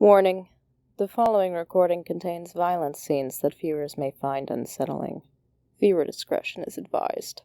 Warning: the following recording contains violent scenes that viewers may find unsettling. Viewer discretion is advised.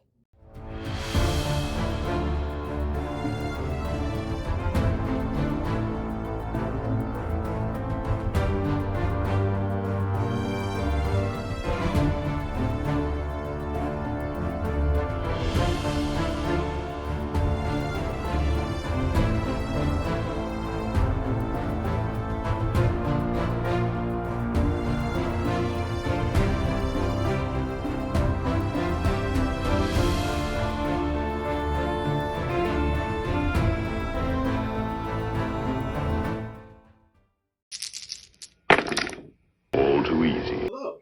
Hello,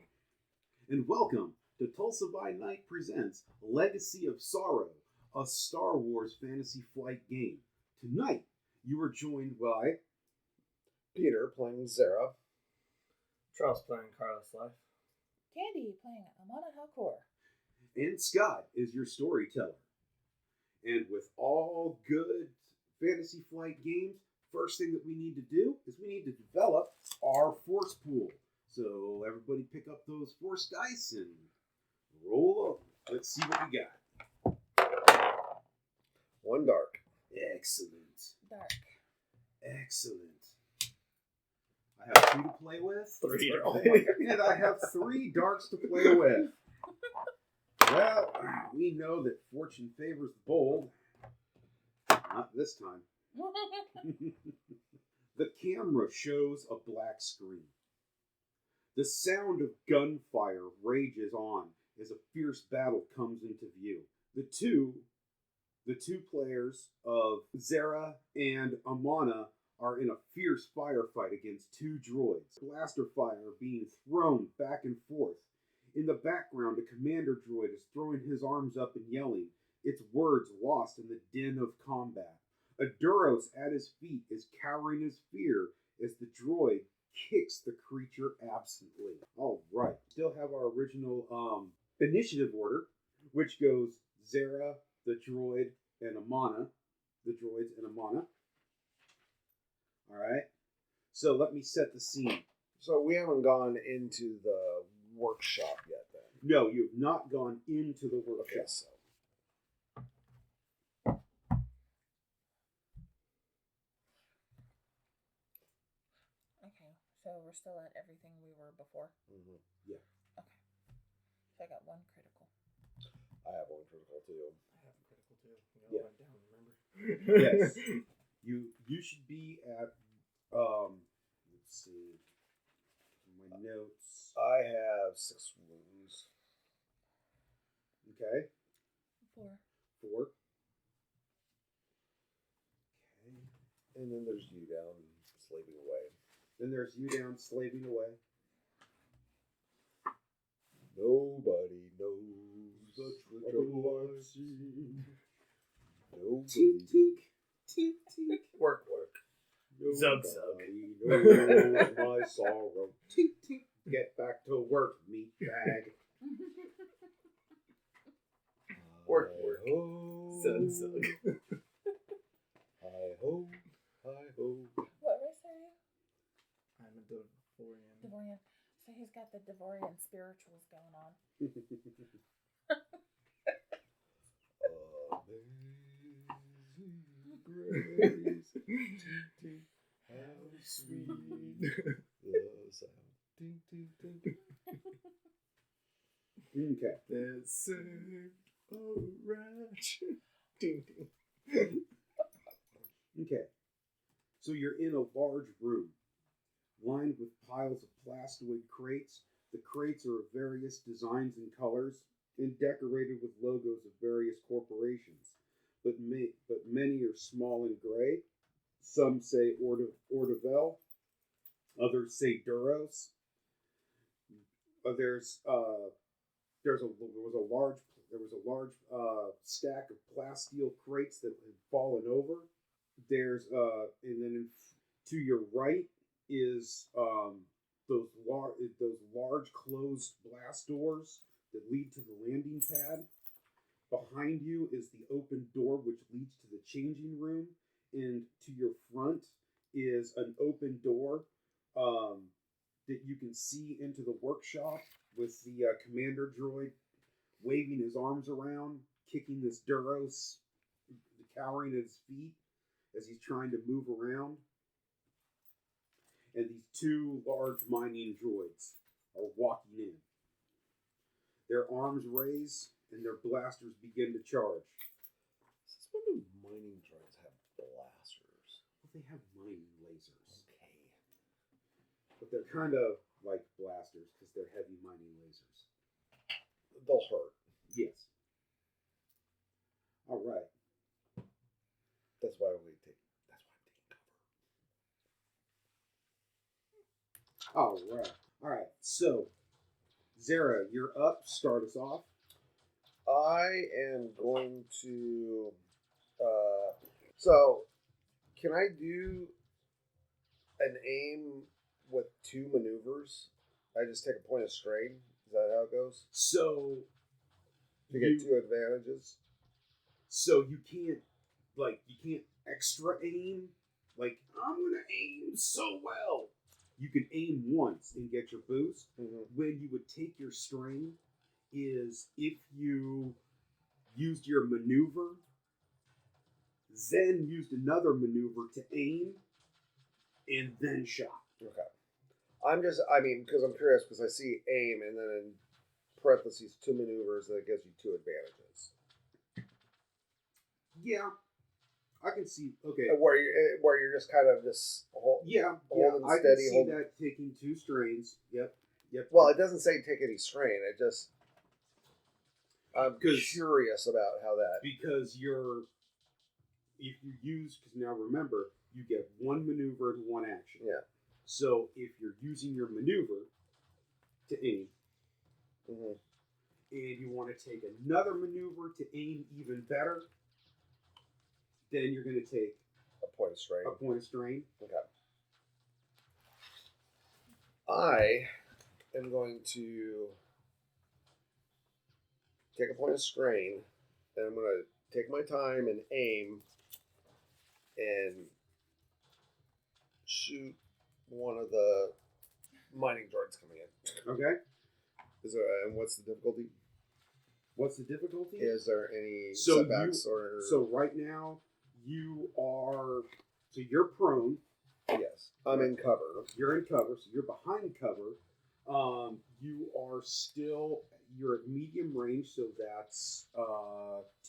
and welcome to Tulsa by Night presents Legacy of Sorrow, a Star Wars fantasy flight game. Tonight, you are joined by Peter playing Zara, Charles playing Carlos Life, Candy playing Amana Halcor, and Scott is your storyteller. And with all good fantasy flight games, first thing that we need to do is we need to develop our force pool. So everybody pick up those force dice and roll up. Let's see what we got. one dark. Excellent. Dark. Excellent. I have 2 to play with. 3 Oh my God. And I have 3 darks to play with. Well, we know that fortune favors the bold. Not this time. The camera shows a black screen. The sound of gunfire rages on as a fierce battle comes into view. The two players of Zara and Amana are in a fierce firefight against 2 droids. Blaster fire being thrown back and forth. In the background, a commander droid is throwing his arms up and yelling, its words lost in the din of combat. A Duros at his feet is cowering his fear as the droid kicks the creature absently. All right. Still have our original initiative order, which goes Zara, the droid, and Amana. The droids and Amana. All right. So let me set the scene. So we haven't gone into the workshop yet then. No, you have not gone into the workshop. Okay, so. Okay, so we're still at everything we were before. Mm-hmm. Yeah. Okay. So I got 1 critical. I have 1 critical too. I have a critical too. Yeah. Went down, remember? Yes. You should be at let's see. My notes. I have 6 wounds. Okay. 4. 4. Okay. And then there's you down slaving away. Then there's you down slaving away. Nobody knows the trouble I've seen. Nobody. Tink, tink. Tink, tink. Work. Zug. Nobody knows my sorrow. Tink, tink. Get back to work, meat bag. Work. Zug. Hi-ho. What race are you? I'm a Devorian. Devorian. So he's got the Devorian spirituals going on. Amazing grace, how sweet the sound. Ding, ding, ding. Okay. That saved a wretch. Ding, ding. Okay. So you're in a large room, lined with piles of plastoid crates. The crates are of various designs and colors, and decorated with logos of various corporations. But many are small and gray. Some say Ordevel. Others say Duros. There was a large stack of plasteel crates that had fallen over. There's and then to your right is those large closed blast doors that lead to the landing pad. Behind you is the open door which leads to the changing room, and to your front is an open door that you can see into the workshop with the commander droid waving his arms around, kicking this Duros, cowering at his feet as he's trying to move around. And these two large mining droids are walking in. Their arms raise and their blasters begin to charge. Since when do mining droids have blasters? Well, they have mining lasers. Okay. But they're kind of like blasters because they're heavy mining lasers. They'll hurt. Yes. All right. That's why I'm taking cover. All right. All right. So, Zara, you're up. Start us off. I am going to. So, can I do an aim with 2 maneuvers? I just take a point of strain. Is that how it goes? So, To get 2 advantages. So you can't extra aim. Like, I'm gonna aim so well. You can aim once and get your boost. Mm-hmm. When you would take your strain is if you used your maneuver, then used another maneuver to aim, and then shot. Okay. Because I'm curious, because I see aim, and then in parentheses 2 maneuvers, that gives you 2 advantages. Yeah, I can see. Okay, Where you're just kind of holding I steady. can see that taking 2 strains. Yep. Well, it doesn't say take any strain. It just. I'm 'Cause- curious about how that. Because if you use, because now remember, you get 1 maneuver and 1 action. Yeah. So if you're using your maneuver to aim, Mm-hmm. and you want to take another maneuver to aim even better, then you're going to take A point of strain. a point of strain. Okay. I am going to take a point of strain, and I'm going to take my time and aim and shoot one of the mining droids coming in. Okay. And what's the difficulty? What's the difficulty? Is there any So setbacks or? So right now you're prone. Yes, I'm in cover. You're in cover, so you're behind cover. You're at medium range, so that's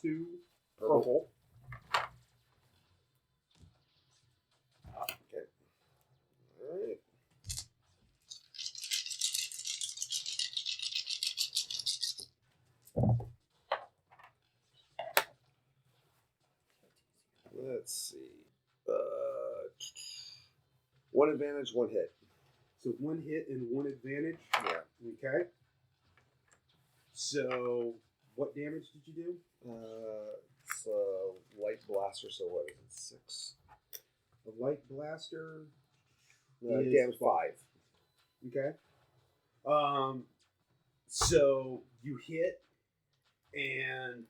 2 purple. Okay. All right. Let's see. 1 advantage, 1 hit. So 1 hit and 1 advantage. Yeah. Okay. So what damage did you do? It's a light blaster, so what is it? 6. The light blaster. Damage 5. Okay. So you hit, and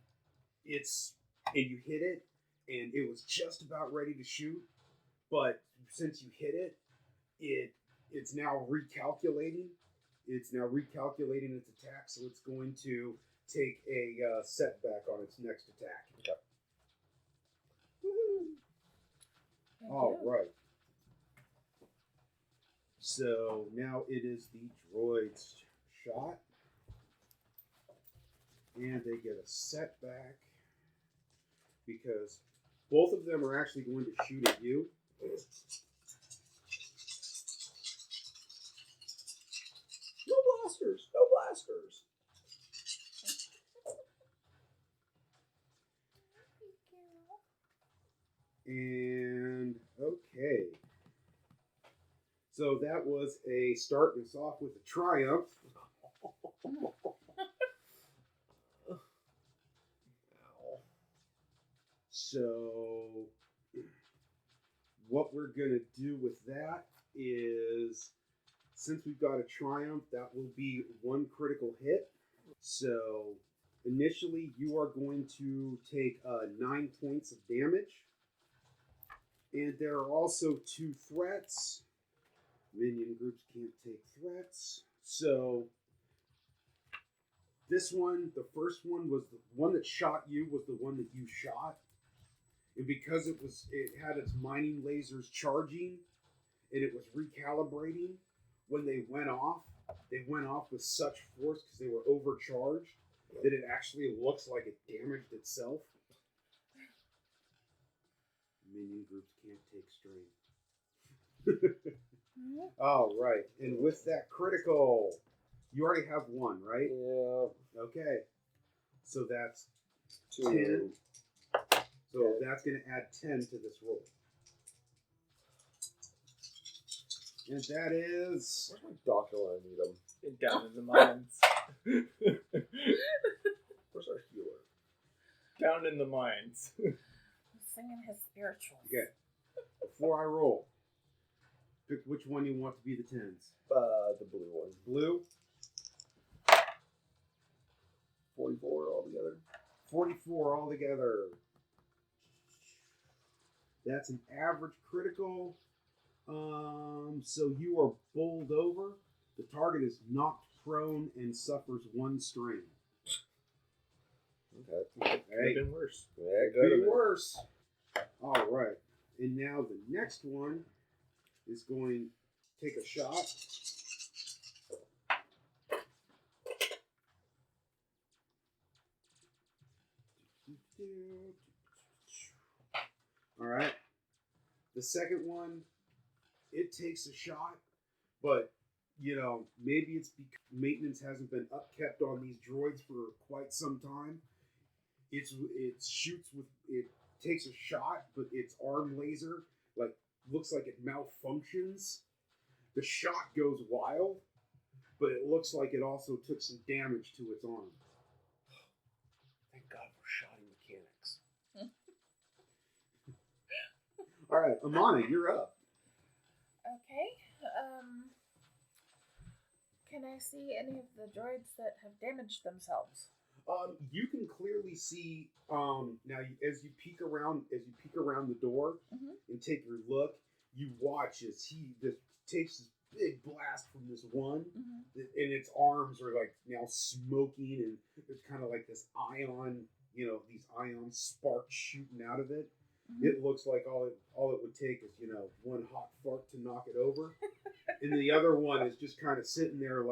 you hit it, and it was just about ready to shoot, but since you hit it, it's now recalculating. It's now recalculating its attack, so it's going to take a setback on its next attack. Okay. All right. So now it is the droid's shot. And they get a setback because both of them are actually going to shoot at you. No blasters! No blasters! And okay. So that was a starting us off with a triumph. So what we're going to do with that is, since we've got a triumph, that will be 1 critical hit. So initially you are going to take 9 points of damage. And there are also 2 threats. Minion groups can't take threats. So this one, the first one was the one that shot you was the one that you shot. And because it had its mining lasers charging and it was recalibrating, when they went off with such force because they were overcharged that it actually looks like it damaged itself. Minion groups can't take strain. All right, and with that critical, you already have one, right? Yeah. Okay, so that's 2. 10. So that's going to add 10 to this roll. And that is... Where's my doctor when I need him? Down in the mines. Where's our healer? Down in the mines. Singing his spirituals. Okay. Before I roll, pick which one you want to be the 10s. The blue one. Blue? 44 altogether. 44 altogether. That's an average critical. So you are bowled over. The target is knocked prone and suffers 1 strain. Okay. Hey, Could have been worse. Yeah, could good. be worse. All right. And now the next one is going to take a shot. All right. The second one, it takes a shot, but maybe it's because maintenance hasn't been upkept on these droids for quite some time. It takes a shot, but its arm laser looks like it malfunctions. The shot goes wild, but it looks like it also took some damage to its arm. Thank God for shoddy mechanics. All right, Amana, you're up. Okay. Can I see any of the droids that have damaged themselves? You can clearly see now as you peek around the door and take your look. You watch as he just takes this big blast from this one, and its arms are now smoking, and there's kind of like this ion, these ion sparks shooting out of it. It looks like all it would take is one hot fart to knock it over, and the other one is just kind of sitting there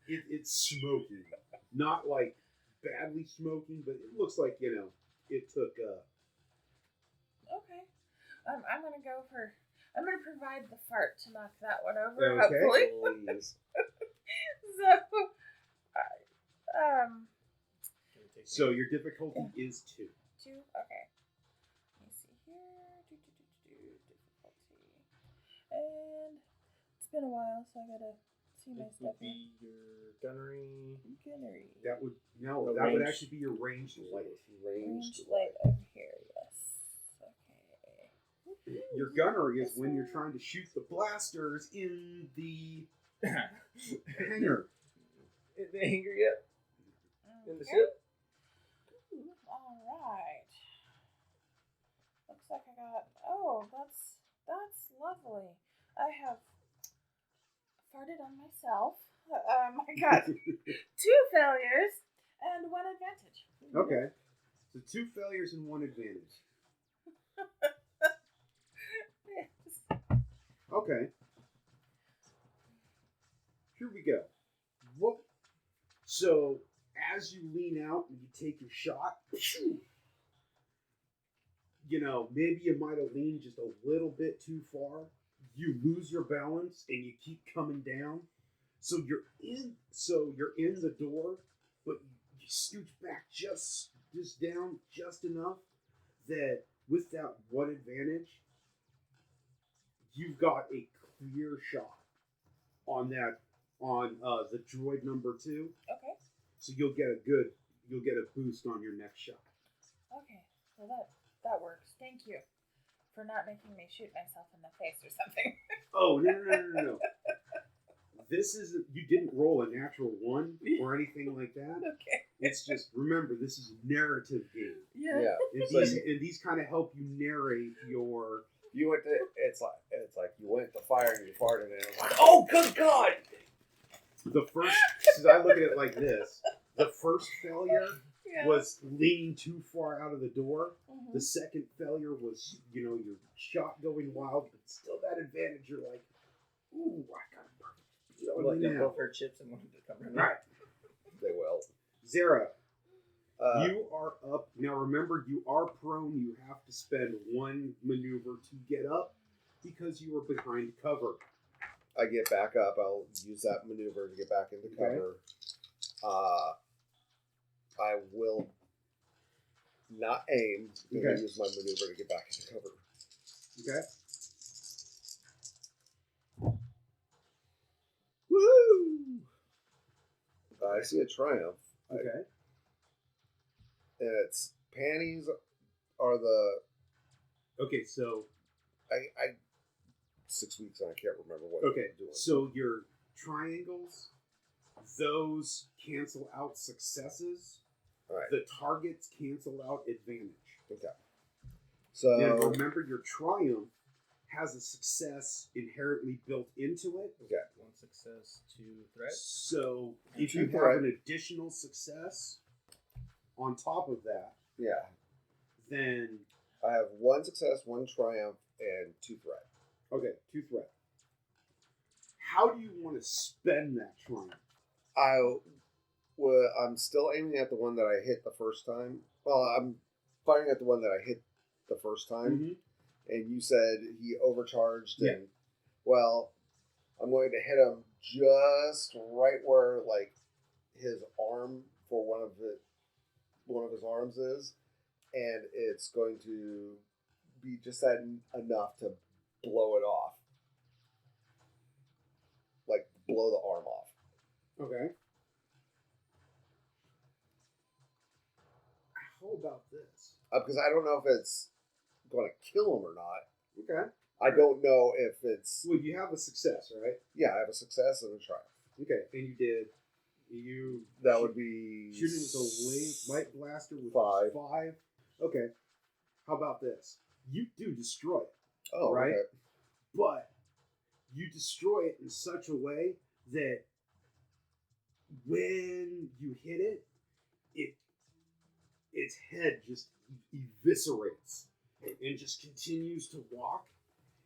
it's smoking, not like badly smoking, but it looks like it took. Okay. I'm gonna provide the fart to knock that one over. Okay. Hopefully. Please. So your difficulty is 2. 2. Okay. Let me see here. Difficulty. And it's been a while, so I gotta see my It stuff would be your gunnery. Gunnery. That would Range. actually be your ranged light. Ranged light over here. Yes. Okay. Your gunnery is when you're trying to shoot the blasters in the hangar. In the hangar yet? In the Okay. ship? All right. Looks like I got. Oh, that's lovely. I have farted on myself. I got 2 failures and 1 advantage. Okay. So 2 failures and 1 advantage. Yes. Okay. Here we go. Look. So as you lean out and you take your shot, maybe you might have leaned just a little bit too far. You lose your balance and you keep coming down. So you're in the door, but you scooch back just down just enough that with that 1 advantage, you've got a clear shot on the droid number 2. Okay. So you'll get a boost on your next shot. Okay. Well, that works. Thank you for not making me shoot myself in the face or something. Oh, no. You didn't roll a natural 1 or anything like that. Okay. It's just, remember, this is a narrative game. Yeah. Yeah. And these kind of help you narrate your You went to it's like you went to fire and you farted and it was like, oh good God! The first, since I look at it like this, the first failure Yeah. was leaning too far out of the door. Mhm. The second failure was, your shot going wild, but still that advantage. You're like, ooh, I got a perfect speed on Let me them now. both her chips and wanted to come running. Right. They will. Zara, You are up. Now remember, you are prone. You have to spend one maneuver to get up because you were behind cover. I get back up. I'll use that maneuver to get back into Okay. cover. I will not aim. I'm going Okay. to use my maneuver to get back into cover. Okay. Woo! I see a triumph. Okay. And its panties are the Okay, so I 6 weeks and I can't remember what okay, I'm doing. so your triangles, those cancel out successes. All right. The targets cancel out advantage. Okay. Now So remember, your triumph has a success inherently built into it. okay. 1 success, 2 threats. So if Two you have threat. an additional success on top of that, Yeah. then I have 1 success, 1 triumph, and 2 threat. okay, 2 threat. How do you want to spend that triumph? I'm still aiming at the one that I hit the first time. Well, I'm firing at the one that I hit the first time. Mhm. And you said he overcharged. Yeah. And well, I'm going to hit him just right where like his arm for one of his arms is, and it's going to be just that enough to blow it off, like blow the arm off. Okay. How about this? Because I don't know if it's going to kill him or not. Okay. I don't know if it's. Well, you have a success, right? Yeah, I have a success and a triumph. Okay, and you did. You That would be shooting with a light blaster with 5. 5. Okay. How about this? You do destroy it, Oh, right? okay. but you destroy it in such a way that when you hit it, its head just eviscerates and just continues to walk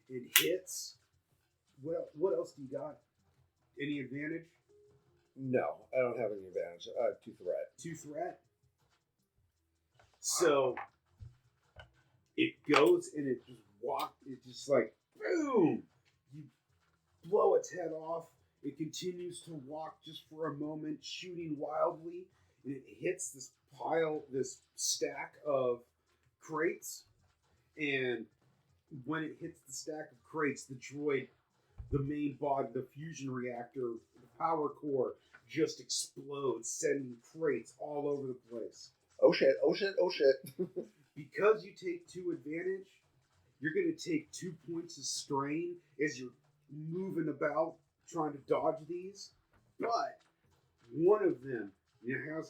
and hits. What else do you got? Any advantage? No, I don't have any advantage. 2 threat. 2 threat. So it goes and it just it just like boom. You blow its head off. It continues to walk just for a moment, shooting wildly, and it hits this stack of crates. And when it hits the stack of crates, the droid, the main body, the fusion reactor, the power core just explodes, sending crates all over the place. Oh shit, oh shit, oh shit. Because you take 2 advantage, you're going to take 2 points of strain as you're moving about trying to dodge these. But one of them,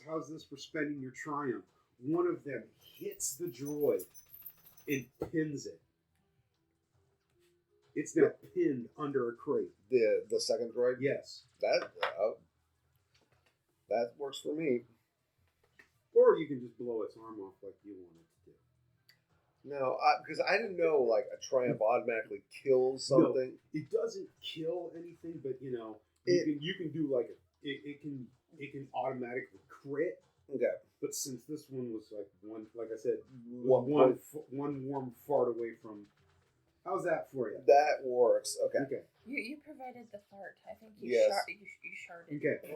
how's this for spending your triumph? One of them hits the droid and pins it. It's now pinned under a crate. The second droid? Yes. That works for me. Or you can just blow its arm off like you wanted to do. No, because I didn't know like a triumph automatically kills something. No, it doesn't kill anything, but you can do like it can automatically crit. Okay. But since this one was like I said, One one warm fart away from. How's that for you? That works. Okay. Okay. You provided the fart. I think you Yes. you sharted. Okay.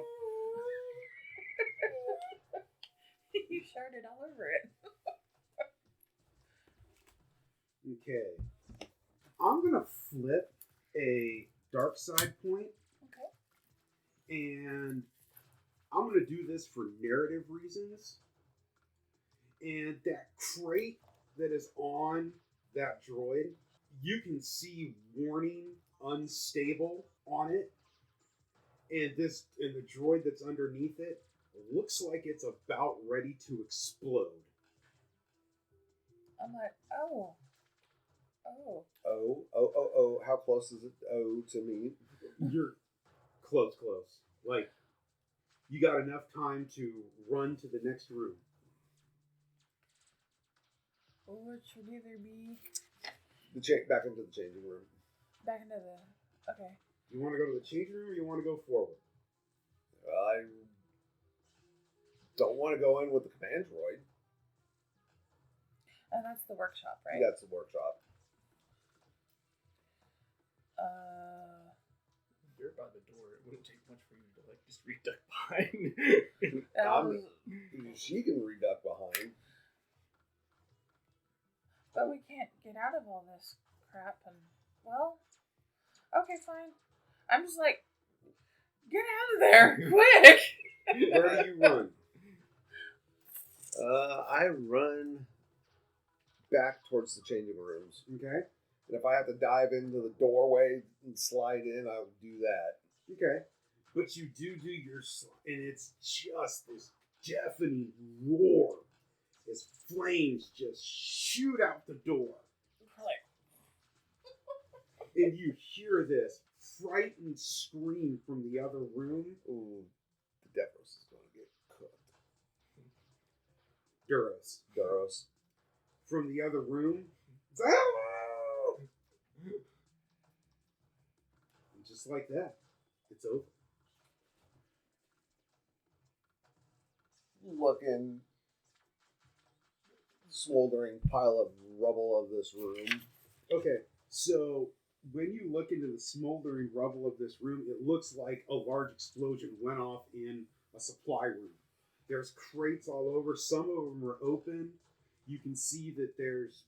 You sharted all over it. Okay. I'm gonna flip a dark side point, Okay. and I'm gonna do this for narrative reasons. And that crate that is on that droid, you can see warning unstable on it. And the droid that's underneath it looks like it's about ready to explode. I'm like, oh, Oh. Oh. How close is it? Oh, to me. You're close. Like, you got enough time to run to the next room. Which would either be Back into the changing room. back into the. Okay. You want to go to the changing room or you want to go forward? I don't want to go in with the command droid. And that's the workshop, right? That's the workshop. You're by the door. It wouldn't take much for you to like just reduck behind. She can reduck behind. But we can't get out of all this crap and well, okay, fine. I'm just like, get out of there, quick! Where do you run? I run back towards the changing rooms. Okay. And if I have to dive into the doorway and slide in, I'll do that. Okay. But you do your and it's just this deafening roar as flames just shoot out the door. And you hear this frightened scream from the other room. Ooh, the Devros is going to get cooked. Duros. From the other room. It's like, "Ah!" And just like that, it's over. Looking smoldering pile of rubble of this room. Okay, so when you look into the smoldering rubble of this room, it looks like a large explosion went off in a supply room. There's crates all over. Some of them are open. You can see that there's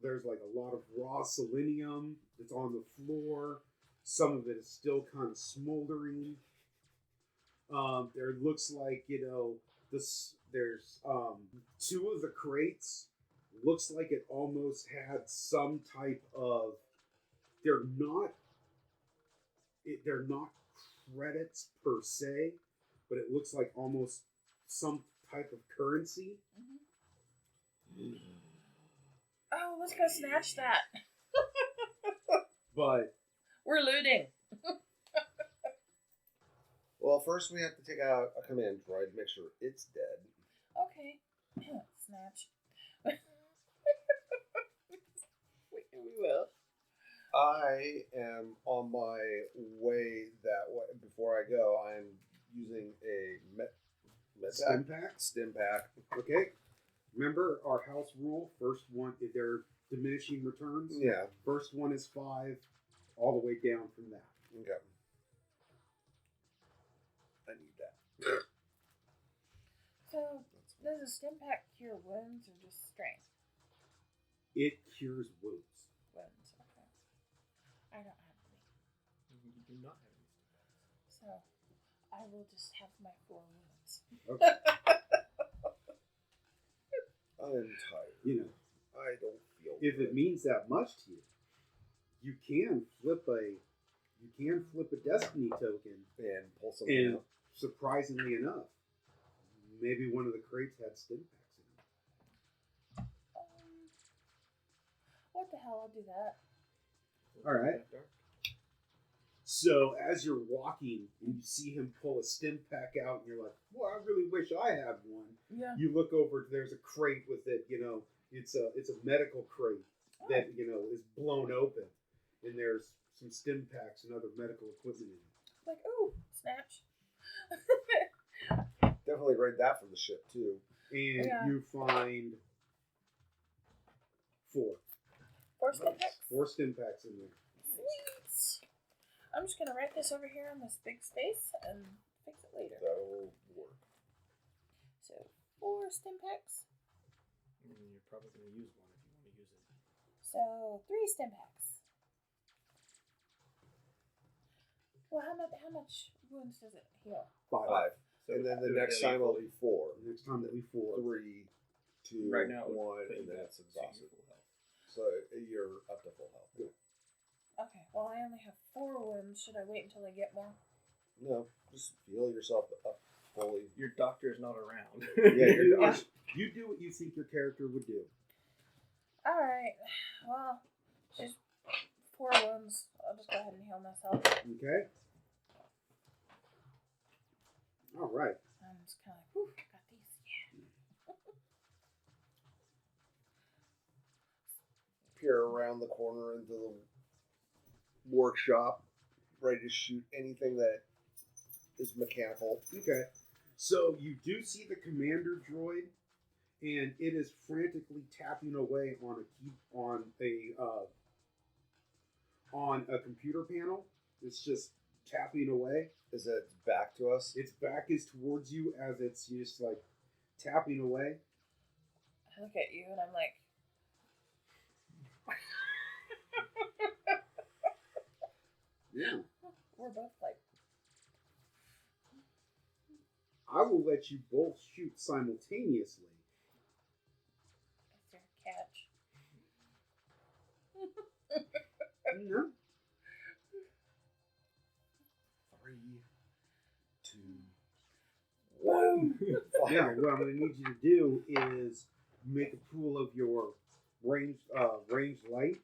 like a lot of raw selenium that's on the floor. Some of it is still kind of smoldering. There looks like, there's two of the crates. Looks like it almost had some type of. They're not credits per se, but it looks like almost some type of currency. Mm-hmm. Oh, let's go snatch that. But we're looting. Well, first we have to take out a command droid, make sure it's dead. Okay. Snatch. we will. I am on my way that way. Before I go, I'm using a stim pack. Okay. Remember our house rule. First one, they're diminishing returns. Yeah. First one is 5, all the way down from that. Okay. I need that. So, does a stim pack cure wounds or just strength? It cures wounds. Wounds, okay. I don't have any. You do not have any stim packs. So, I will just have my 4 wounds. Okay. I'm tired. I don't feel If good. it means that much to you, you can flip a destiny token And pull something and out. surprisingly enough, maybe one of the crates had stim packs in it. What the hell? I'll do that. All right. So as you're walking and you see him pull a stim pack out, and you're like, "Well, I really wish I had one." Yeah. You look over. There's a crate with it. It's a medical crate that is blown open, and there's some stim packs and other medical equipment in it. Like, ooh, snatch. Definitely read that from the ship too. And Yeah. you find 4. 4 stim packs? 4 stim packs in there. Sweet. I'm just going to write this over here on this big space and fix it later. That'll work. So, 4 stim packs. And you're probably going to use one if you want to use it. So, 3 stim packs. Well, how much wounds does it heal? 5. So And then the do it next daily time it'll fully. be 4. Next time it'll be 4. 3, 2, Right now, 1, put and you then back it's to exhausted. full health. So you're up to full health. Yeah. Okay, well, I only have 4 wounds. Should I wait until I get more? No, just heal yourself up fully. Your doctor is not around. You do what you think your character would do. Alright, well, Just 4 wounds. I'll just go ahead and heal myself. Okay. All right. I'm just kind of like, whew, got these. Yeah. Peer around the corner into the workshop, ready to shoot anything that is mechanical. Okay. So you do see the commander droid, and it is frantically tapping away on a computer panel. It's just tapping away. Is it back to us? Its back is towards you as it's just like tapping away. I look at you and I'm like, Yeah. we're both like, I will let you both shoot simultaneously. is there a catch? No. 3, 2, 1. Yeah, what I'm going to need you to do is make a pool of your ranged light.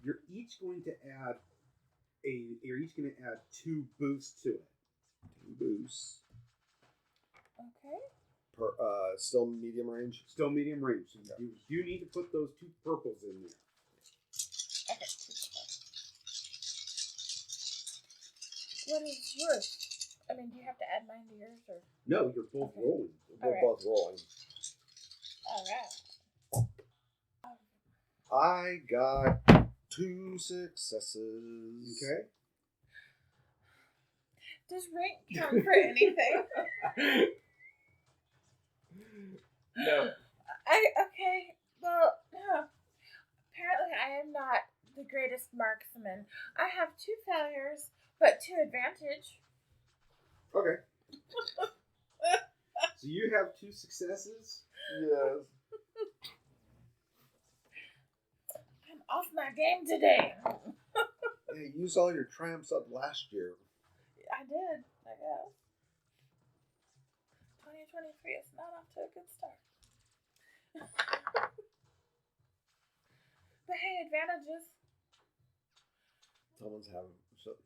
You're each going to add 2 boosts to it. 2 boosts. Okay. Still medium range. Still medium range. So you do need to put those 2 purples in there. Okay. What is yours? I mean, do you have to add mine to yours or? No, you're both Okay. rolling. We're Alright. both rolling. Alright. I got 2 successes. Okay. Does rank count for anything? No. Okay. Well, apparently I am not the greatest marksman. I have 2 failures, but 2 advantage. Okay. So you have 2 successes. Yes. I'm off my game today. Yeah, you used all your triumphs up last year. I did, I guess. 2023 is not off to a good start. But hey, advantages. Someone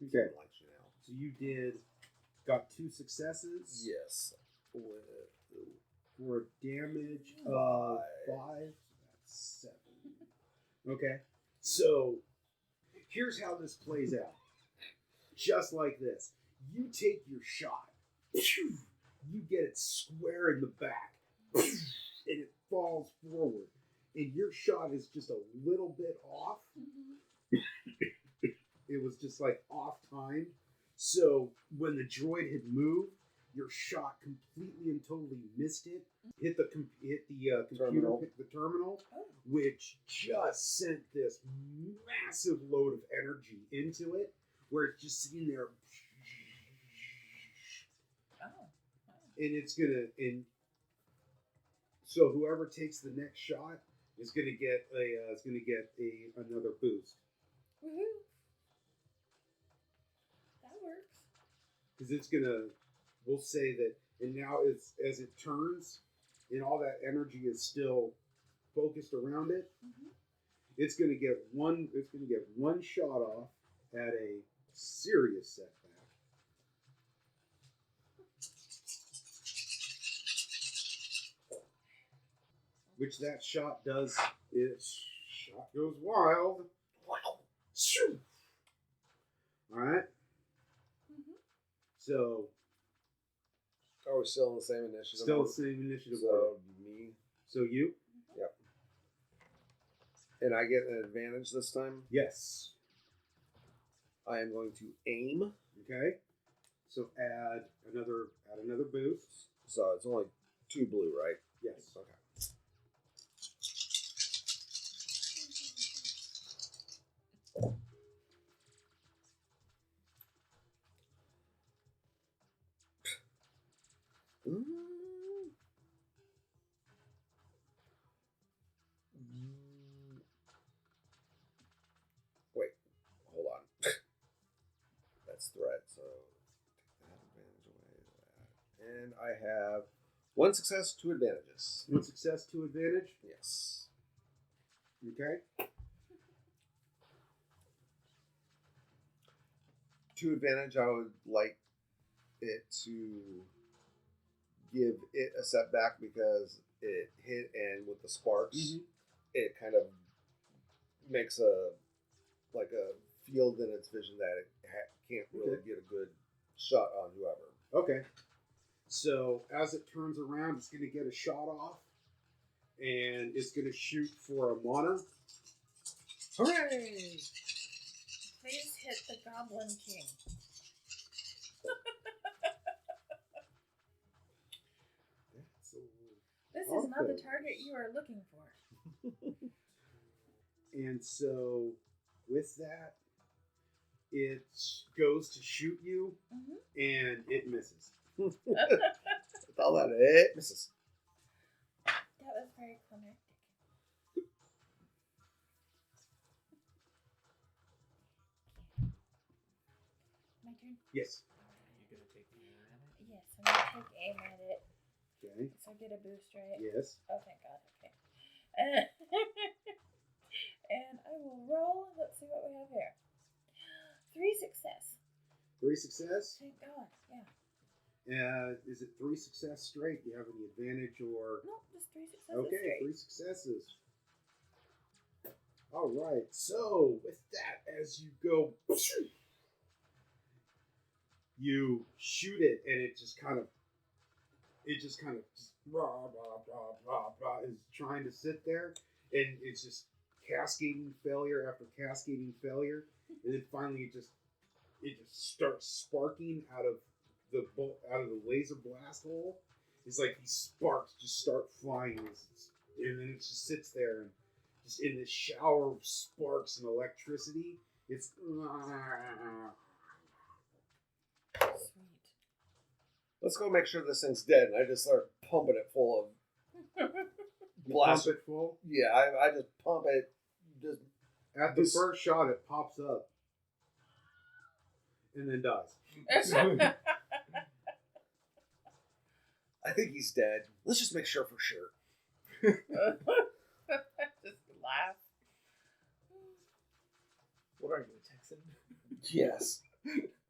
Okay. likes you now. So you got 2 successes. Yes. For a damage of 5. That's 7. Okay. So here's how this plays out. Just like this. You take your shot. You get it square in the back. And it falls forward. And your shot is just a little bit off. It was just like off time. So when the droid had moved, your shot completely and totally missed it. Hit the computer, Terminal. hit the terminal, which just sent this massive load of energy into it, where it's just sitting there. Oh. And it's gonna, so whoever takes the next shot is gonna get another boost. Woohoo. That works. Because we'll say that, and now as it turns, and all that energy is still focused around it, it's gonna get one shot off at a serious setback. Which that shot does, shot goes wild. Shoo! Alright? So, Are we still in the same initiative? still the same initiative order. So me. So you? Yep. And I get an advantage this time. Yes. I am going to aim. Okay. So add another boost. So it's only 2 blue, right? Yes. Okay. Wait, hold on. That's threat, so take that advantage away. And I have 1 success, 2 advantages. 1 success, 2 advantage. Yes. Okay. To advantage, I would like it to give it a setback because it hit, and with the sparks, it kind of makes a field in its vision that it can't really get a good shot on whoever. Okay. So as it turns around, it's going to get a shot off, and it's going to shoot for a mana. Hooray! Please hit the Goblin King. This is not the target you are looking for. And so, with that, it goes to shoot you, and it misses. With all that, it misses. That was very climactic. My turn? Yes. You're going to take aim at it? Yes, I'm going to take aim at it. Okay. So I get a boost, right? Yes. Oh, thank God. Okay. And I will roll. Let's see what we have here. 3 success. 3 success. Thank God. Yeah. Is it 3 success straight? Do you have any advantage or? No, just 3 successes Okay, straight. 3 successes. All right. So with that, as you go, you shoot it, and it just kind of rah, rah, rah, rah, rah, is trying to sit there, and it's just cascading failure after cascading failure, and then finally it just starts sparking out of the laser blast hole. It's like these sparks just start flying, and then it just sits there and just in this shower of sparks and electricity. It's Sweet. Let's go make sure this thing's dead. And I just start pumping it full of blast. Pump it full. Yeah, I just pump it. Just At the first shot, it pops up and then dies. I think he's dead. Let's just make sure for sure. Just laugh. What are you, a Texan? Yes.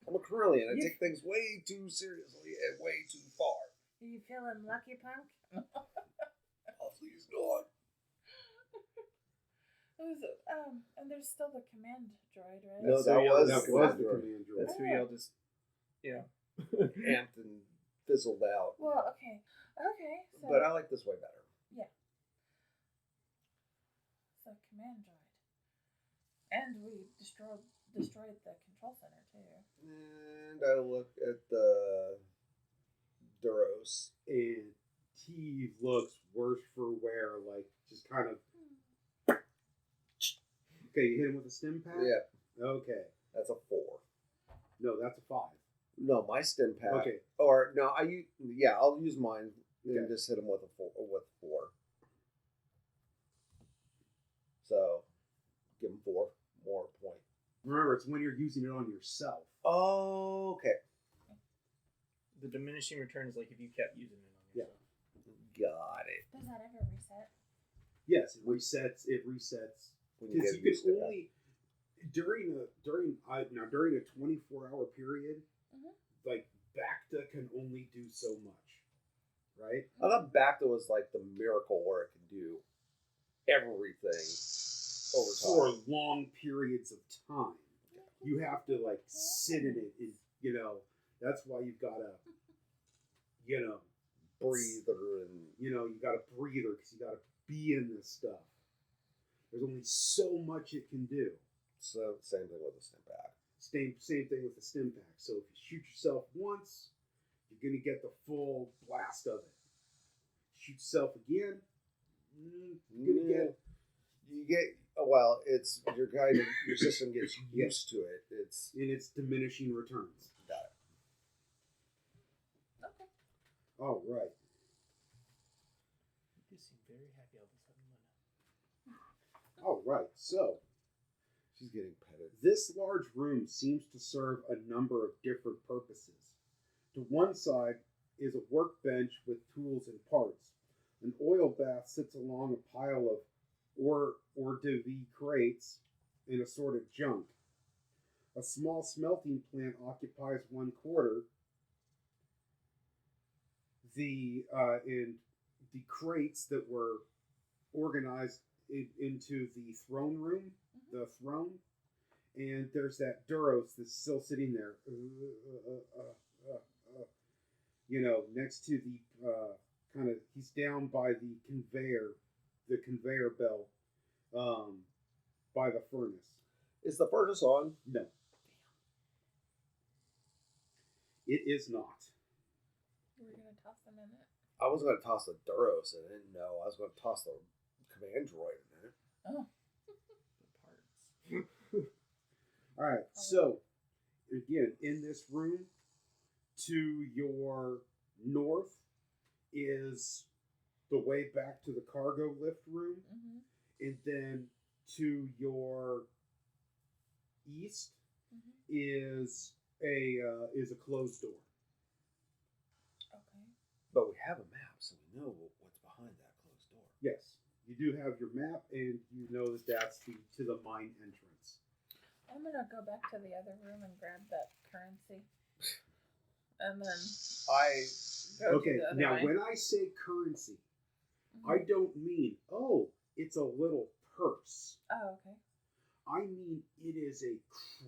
I'm a Corellian. I take things way too seriously and way too far. Are you feeling lucky, punk? Oh, please not. And there's still the command droid, right? No, So that was the command droid. That's who y'all just, amped and fizzled out. Well, okay. Okay. So, But I like this way better. yeah. So command droid. And we destroyed the control center too. And I look at the Duros. And he looks worse for wear, like just kind of. Okay, you hit him with a stim pack? Yeah, Okay. that's a 4. No, that's a 5. No, my stim pack. Okay. Or no, I'll use mine and Okay. just hit him with a 4. With 4. So give him 4 more point. Remember, it's when you're using it on yourself. Oh, okay. the diminishing return is like if you kept using it on yourself. Got it. Does that ever reset? Yes, it resets. It resets. When you Because get you used can to only during a 24-hour period, like Bacta can only do so much, right? I thought Bacta was like the miracle where it could do everything over For time. long periods of time. You have to like sit in it, and that's why you've got to, Breather and you got a breather because you got to be in this stuff. There's only so much it can do. so same thing with the stim pack. Same thing with the stim pack. So if you shoot yourself once, you're gonna get the full blast of it. Shoot yourself again, you're gonna get. You get it's your system gets used to it. It's And it's diminishing returns. got it. Okay. All right. You seem very happy all of a sudden, Luna. All right. So She's getting petted. this large room seems to serve a number of different purposes. To one side is a workbench with tools and parts. An oil bath sits along a pile of hors d'oeuvre crates and assorted junk. A small smelting plant occupies 1/4. In the crates that were organized into the throne room, the throne, and there's that Duros that's still sitting there, next to the kind of, he's down by the conveyor belt, by the furnace. Is the furnace on? No, it is not. We're gonna toss them in it. I was going to toss the Duros in it. No, I was going to toss the command droid in it. Oh. The parts. All right, so again, in this room, to your north is the way back to the cargo lift room, and then to your east is a closed door. Okay. But we have a map, so we know what's behind that closed door. Yes, you do have your map, and you know that that's to the mine entrance. I'm gonna go back to the other room and grab that currency, and then go to the other now mine. when I say currency, I don't mean it's a little purse. Oh, okay. I mean it is a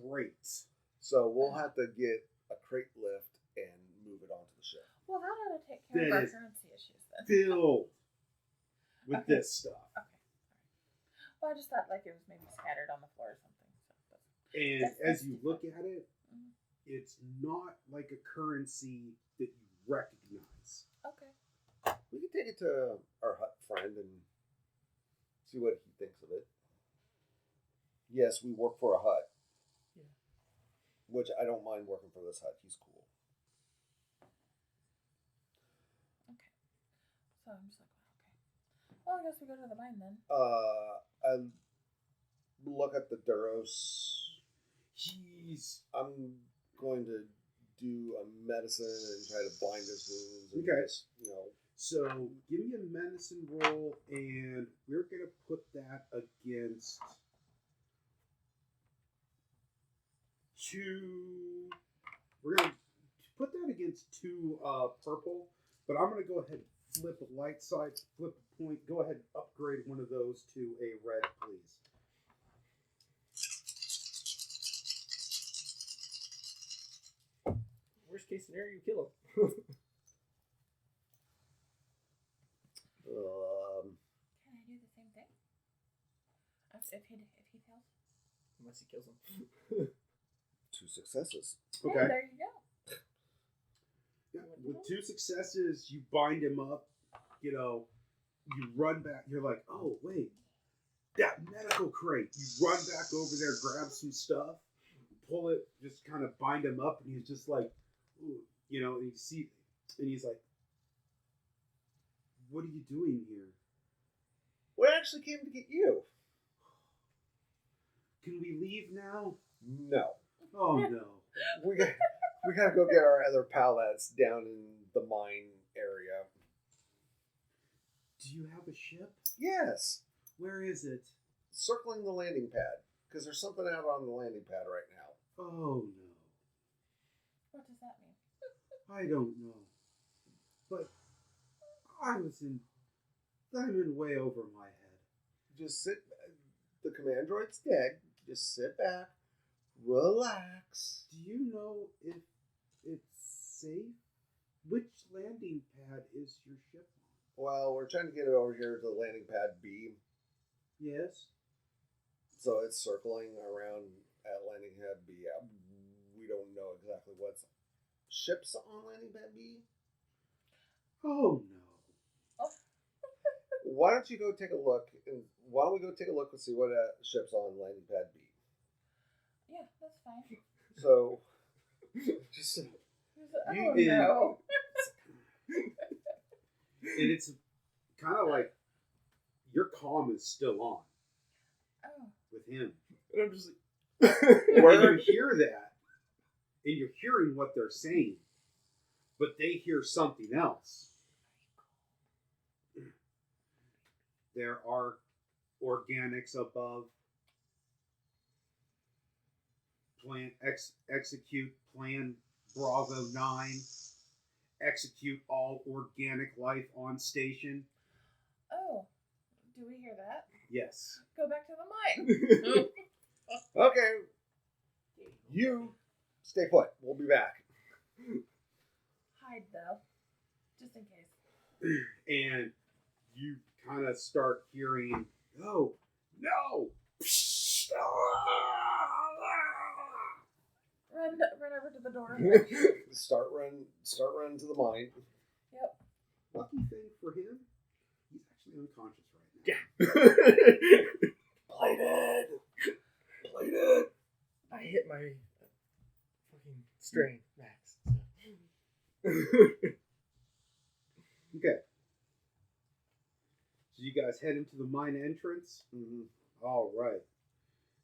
crate. So we'll have to get a crate lift and move it onto the ship. Well, that ought to take care of That our is currency issues then. Filled with Okay. this stuff. Okay. Well, I just thought like it was maybe scattered on the floor or something. And That's as you look at it, it's not like a currency that you recognize. Okay. We can take it to our Hutt friend and see what he thinks of it. Yes, we work for a Hutt. Yeah. Which I don't mind working for this Hutt. He's cool. Okay. So I'm just like, okay. Well, I guess we go to the mine then. I look at the Duros. I'm going to do a medicine and try to bind his wounds. And Okay. just, So give me a medicine roll, and we're going to put that against two. We're going to put that against two purple, but I'm going to go ahead and flip a light side, flip a point. Go ahead and upgrade one of those to a red, please. Worst case scenario, you kill him. Can I do the same thing? If he fails? Unless he kills him. 2 successes. Okay. Yeah, there you go. Yeah, with 2 successes, you bind him up. You run back. You're like, oh wait, that medical crate. You run back over there, grab some stuff, pull it, just kind of bind him up, and he's just like, ooh, and you see, and he's like, what are you doing here? We actually came to get you. Can we leave now? No. Oh no. We got to go get our other pal that's down in the mine area. Do you have a ship? Yes. Where is it? Circling the landing pad. Because there's something out on the landing pad right now. Oh no. What does that mean? I don't know. But I'm in way over my head. Just sit. The command droid's dead. Just sit back. Relax. Do you know if it's safe? Which landing pad is your ship on? Well, we're trying to get it over here to the landing pad B. Yes. So it's circling around at landing pad B. We don't know exactly what's ships on landing pad B. Oh no. Why don't you go take a look? Why don't we go take a look and see what ships on landing pad B? Yeah, that's fine. So, just Oh You- no. And it's kind of like your comm is still on Oh. with him. And I'm just like, And you hear that, and you're hearing what they're saying, but they hear something else. There are organics above. execute Plan Bravo 9. Execute all organic life on station. Oh, do we hear that? Yes. Go back to the mine. Okay. You stay put. We'll be back. Hide, though. Just in case. And you kind of start hearing, no. Run over to the door. Start running to the mine. Yep. Lucky thing for him, he's actually unconscious right now. Played it. I hit my fucking strain max. Okay. So you guys head into the mine entrance? Mm-hmm. All right.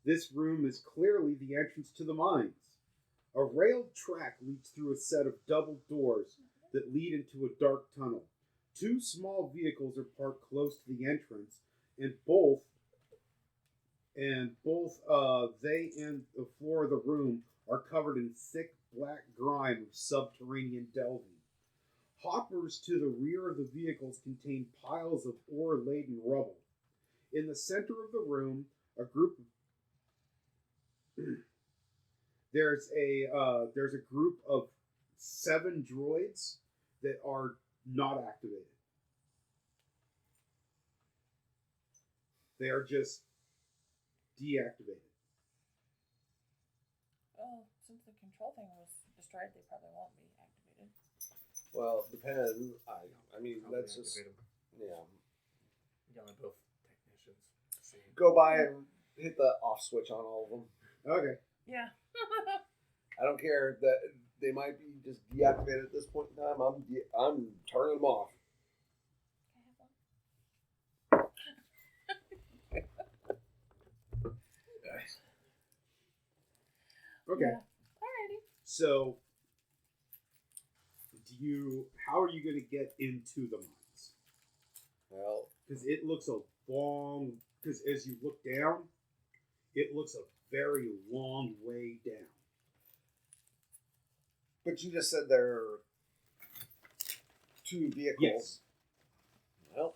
This room is clearly the entrance to the mines. A railed track leads through a set of double doors that lead into a dark tunnel. 2 small vehicles are parked close to the entrance, and both they and the floor of the room are covered in thick black grime of subterranean delving. Hoppers to the rear of the vehicles contain piles of ore-laden rubble. In the center of the room, there's a group of 7 droids that are not activated. They are just deactivated. Well, since the control thing was destroyed, they probably won't be activated. Well, depends. I mean, that's just yeah. Y'all are both technicians. Same. Go by and hit the off switch on all of them. Okay. Yeah. I don't care that they might be just deactivated at this point in time. I'm turning them off. Okay. Yeah. Alrighty. So, how are you going to get into the mines? Well, Because it looks because as you look down, it looks a very long way down. but you just said there are 2 vehicles. Yes. Well,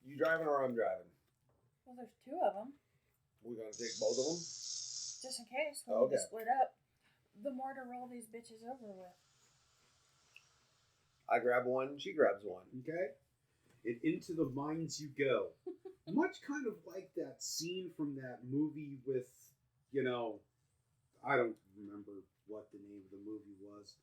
you driving or I'm driving? Well, there's 2 of them. We're gonna take both of them. Just in case. We need Okay. to split up. The more to roll these bitches over with. I grab one. She grabs one. Okay? And into the mines you go. Much kind of like that scene from that movie with, I don't remember what the name of the movie was.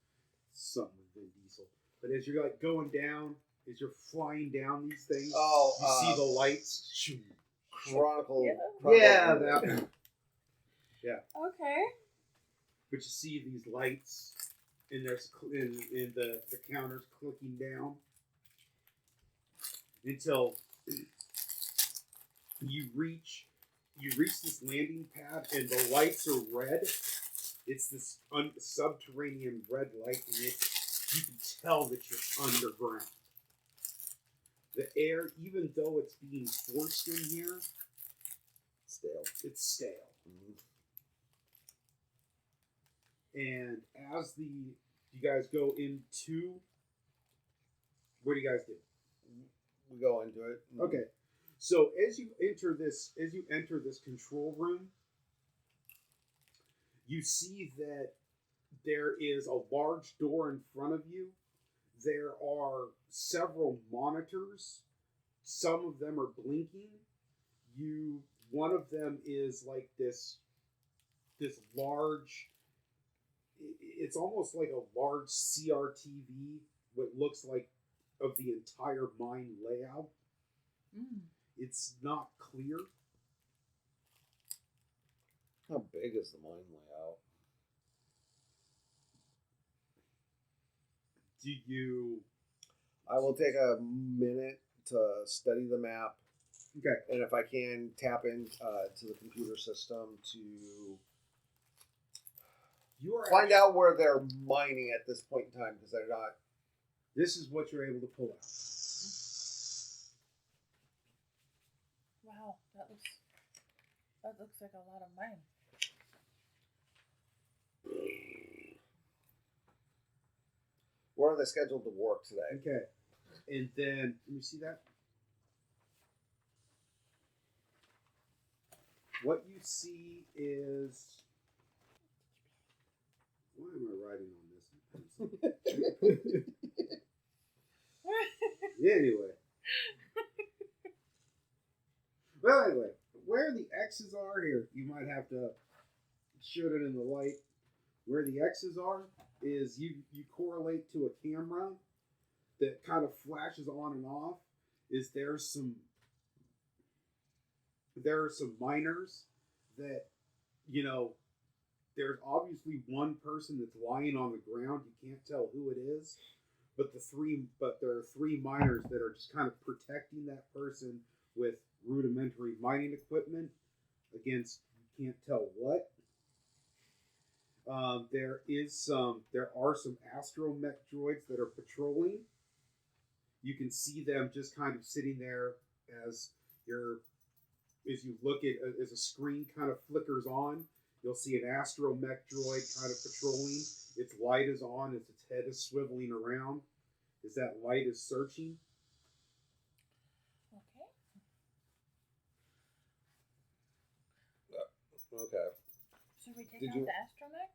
Something with Vin Diesel. But as you're like going down, as you're flying down these things, you see the lights. Shoo. Chronicle. Yeah, that one. Yeah. Okay. But you see these lights, and there's in the counters clicking down until you reach this landing pad, and the lights are red. It's this subterranean red light, and you can tell that you're underground. The air, even though it's being forced in here, it's stale. Mm-hmm. And as you guys go into, what do you guys do? We go into it. Okay, so as you enter this control room, you see that there is a large door in front of you. There are several monitors. Some of them are blinking. One of them is like this large. It's almost like a large CRTV. What looks like of the entire mine layout. Mm. It's not clear. How big is the mine layout? I will take a minute to study the map. Okay. And if I can, tap in to the computer system to find out where they're mining at this point in time, because they're not. This is what you're able to pull out. Wow, that looks like a lot of mine. Where are they scheduled to work today? Okay. And then, let me see that. What you see is... Why am I writing on this in pencil? Anyway. Well, anyway, where the X's are here, you might have to shoot it in the light. Where the X's are is you correlate to a camera that kind of flashes on and off. Is there are some miners that, you know, there's obviously one person that's lying on the ground. You can't tell who it is, but there are three miners that are just kind of protecting that person with rudimentary mining equipment against you can't tell what. There are some astromech droids that are patrolling. You can see them just kind of sitting there as you look at as a screen kind of flickers on. You'll see an astromech droid kind of patrolling. Its light is on as its head is swiveling around. As that light is searching. Okay. Should we take out the astromech?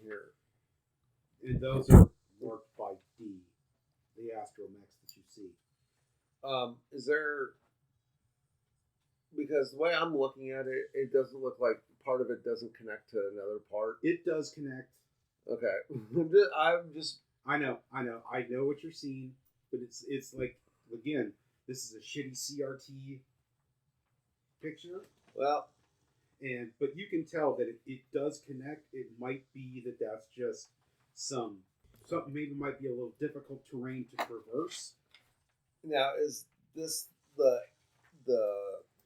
Here. And those are marked by D, the astromechs that you see. Is there... Because the way I'm looking at it, it doesn't look like part of it doesn't connect to another part. It does connect. Okay. I know what you're seeing, but it's like, again, this is a shitty CRT picture. Well, but you can tell that it does connect. It might be that that's just something maybe might be a little difficult terrain to traverse. now is this the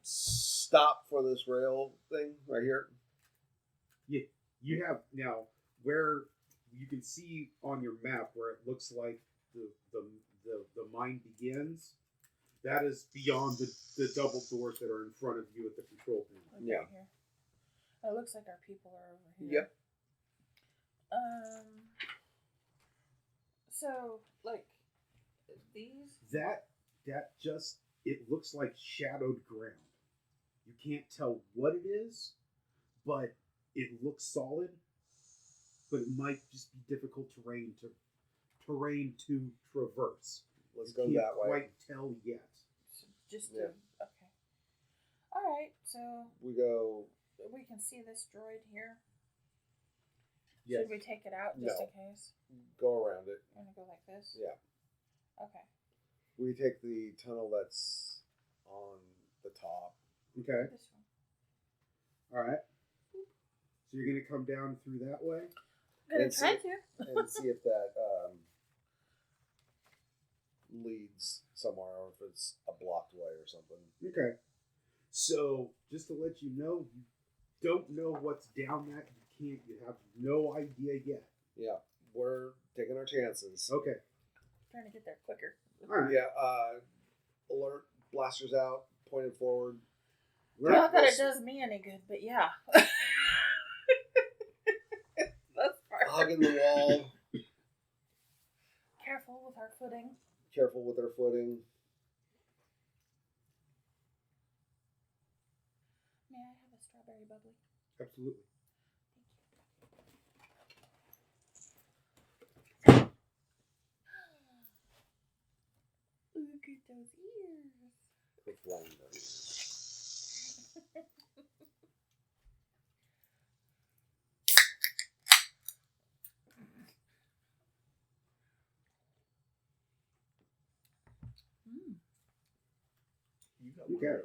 stop for this rail thing right here? Yeah, you have now where you can see on your map where it looks like the mine begins. That is beyond the double doors that are in front of you at the control panel. Yeah. Right here. It looks like our people are over here. Yep. So, like, these... That just, it looks like shadowed ground. You can't tell what it is, but it looks solid. But it might just be difficult terrain to traverse. Let's You go can't that way. quite tell yet. Just Yeah. okay. Alright, so we can see this droid here. Yes. Should we take it out just No. in case? Go around it. I'm gonna go like this? Yeah. Okay. We take the tunnel that's on the top. Okay. This one. All right. So you're gonna come down through that way. I'm gonna And try see- to. and see if that leads somewhere or if it's a blocked way or something. Okay. So just to let you know, you don't know what's down that. You have no idea yet. Yeah, we're taking our chances. Okay. Trying to get there quicker. All right. Yeah, alert, blasters out, pointed forward. Not that it does me any good, but yeah. That's part. Hugging the wall, Careful with our footing. careful with our footing. May I have a strawberry bubbly? Absolutely. Look at those ears. The flame does. You got one Okay. earlier.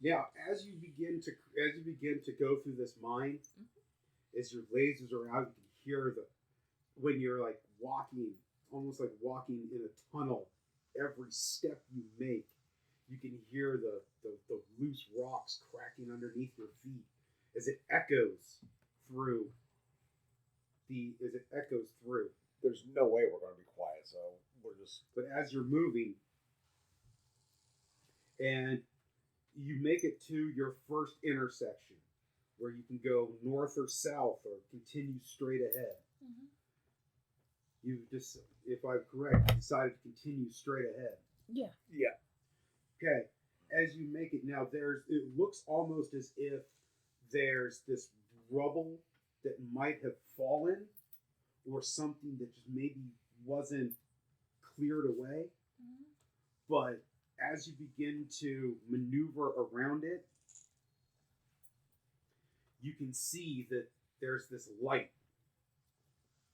Now, as you begin to go through this mine, as your lasers are out, you can hear when you're like walking, almost like walking in a tunnel. Every step you make, you can hear the loose rocks cracking underneath your feet as it echoes through. There's no way we're going to be quiet, so we're just... But as you're moving, and You make it to your first intersection where you can go north or south or continue straight ahead. Mm-hmm. You just, if I'm correct, you decided to continue straight ahead. Yeah. Yeah. Okay. As you make it now, it looks almost as if there's this rubble that might have fallen or something that just maybe wasn't cleared away. Mm-hmm. But as you begin to maneuver around it, you can see that there's this light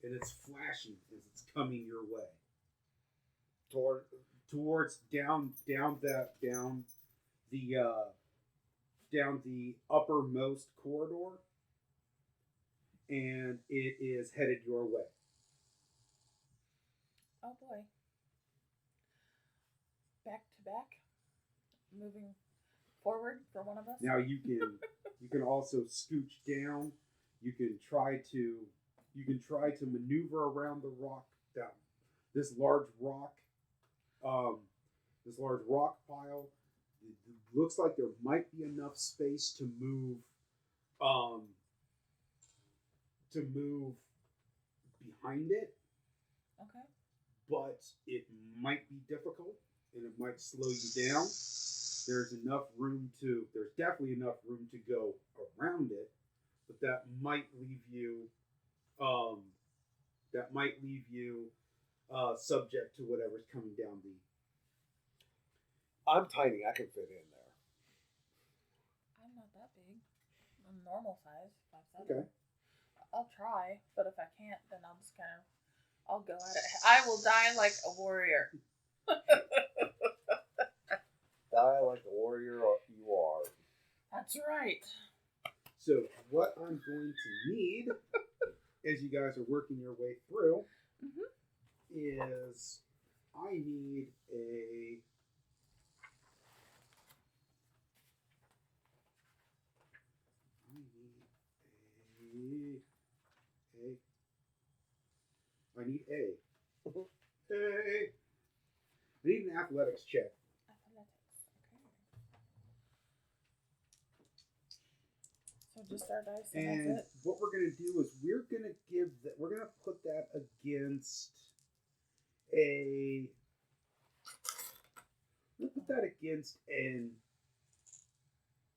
and it's flashing as it's coming your way. Towards down the uppermost corridor, and it is headed your way. Oh boy. Back to back. Moving forward for one of us. Now you can also scooch down. You can try to maneuver around the rock down this large rock pile. It looks like there might be enough space to move behind it, Okay. but it might be difficult and it might slow you down. There's definitely enough room to go around it, but that might leave you subject to whatever's coming down the. I'm tiny. I can fit in there. I'm not that big. I'm normal size. 5'7". Okay. I'll try, but if I can't, then I'll go at it. I will die like a warrior. Die like the warrior you are. That's right. So what I'm going to need, as you guys are working your way through, is I need a. I need an athletics check. Athletics. Okay. So just our dice and And that's it. what we're gonna do is we're gonna put that against an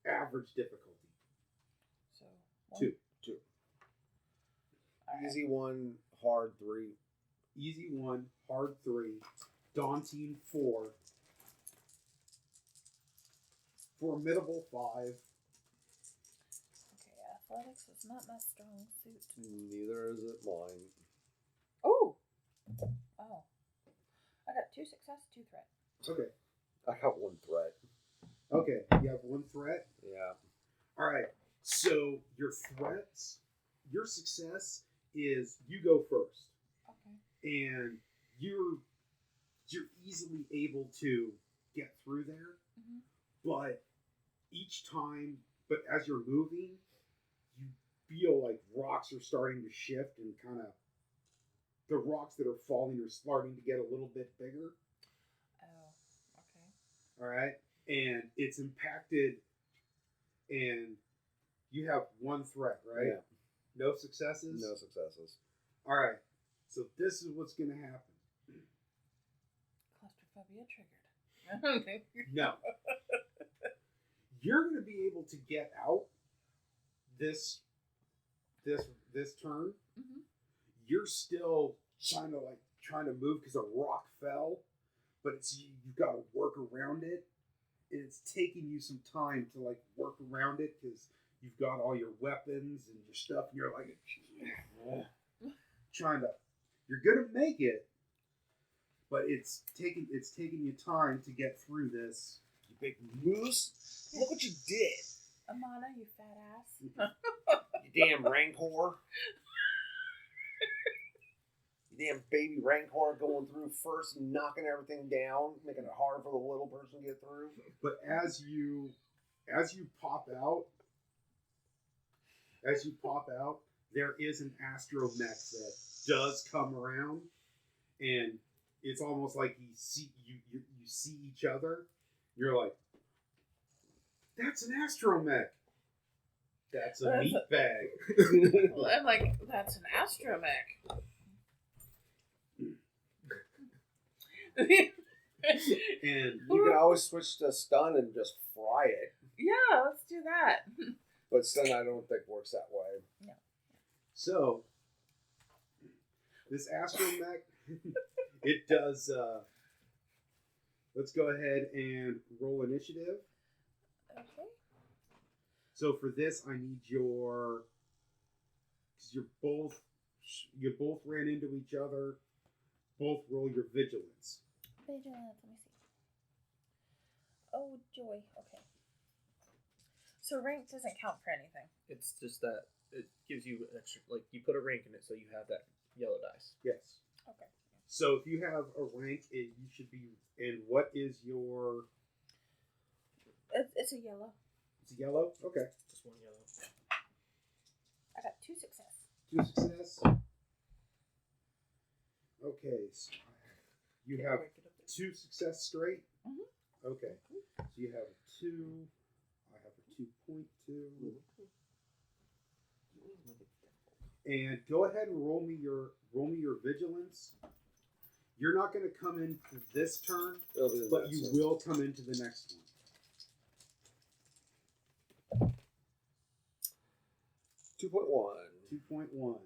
average difficulty. So one, 2. all right. Easy 1, hard 3. Easy 1, hard 3, daunting 4, formidable 5. Okay, athletics is not my strong suit. Neither is it mine. Oh. I got 2 success, 2 threat. Okay. I got 1 threat. Okay, you have 1 threat. Yeah. All right. So your success is you go first, Okay. and you're easily able to get through there. Mm-hmm. But as you're moving, you feel like rocks are starting to shift and kind of the rocks that are falling are starting to get a little bit bigger. Oh, okay. All right, and it's impacted, and you have 1 threat, right? Yeah. No successes? No successes. All right. So this is what's going to happen. Claustrophobia triggered. No. You're going to be able to get out this turn. Mm-hmm. You're still trying to move because a rock fell, but you've got to work around it, and it's taking you some time to work around it because you've got all your weapons and your stuff, and you're like you're gonna make it, but it's taking you time to get through this. You big moose. Look what you did. Amana, you fat ass. You damn rancor. You damn baby rancor going through first and knocking everything down, making it hard for the little person to get through. But as you pop out, there is an astromech that does come around, and it's almost like you see each other. You're like, That's an astromech. That's a meat bag. Well, I'm like, that's an astromech. And You can always switch to stun and just fry it. Yeah, let's do that. But stun, I don't think works that way. No. so, this astromech, it does. Let's go ahead and roll initiative. Okay. So for this, I need your. Because you both ran into each other. Both roll your vigilance. Vigilance, let me see. Oh, joy. Okay. So rank doesn't count for anything. It's just that it gives you extra, like you put a rank in it, so you have that yellow dice. Yes. Okay. So if you have a rank, you should be. And what is your? It's a yellow. It's a yellow. Okay. Just one yellow. I got 2 success. 2 success. Okay. So you have 2 success straight. Mhm. Okay. So you have a 2. I have a 2.2. And go ahead and roll me your vigilance. You're not going to come into this turn, but you will come into the next one. 2.1. 2.1.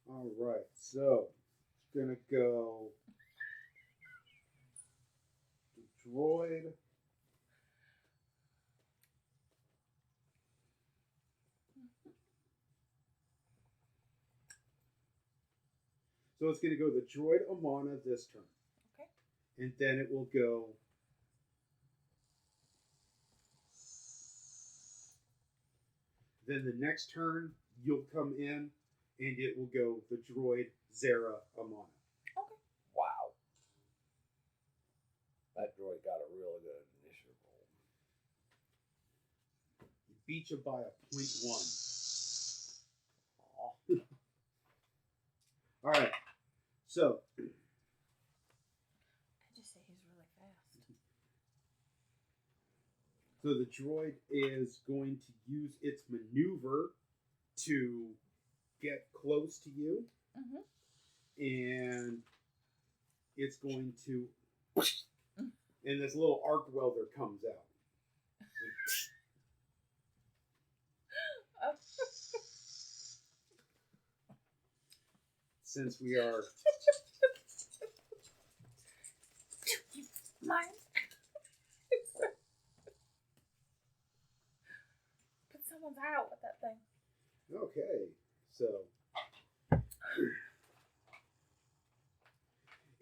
All right, so it's going to go droid. So it's going to go the droid Amana this turn. Okay. And then it will go. Then the next turn, you'll come in, and it will go the droid Zara Amana. Okay. Wow. That droid got a really good initiative roll. You beat you by a 0.1. All right. So. I just say he's really fast. So the droid is going to use its maneuver to get close to you. Mm-hmm. And it's going to... And this little arc welder comes out. Since we are... Mine. Put someone's eye out with that thing. Okay, so...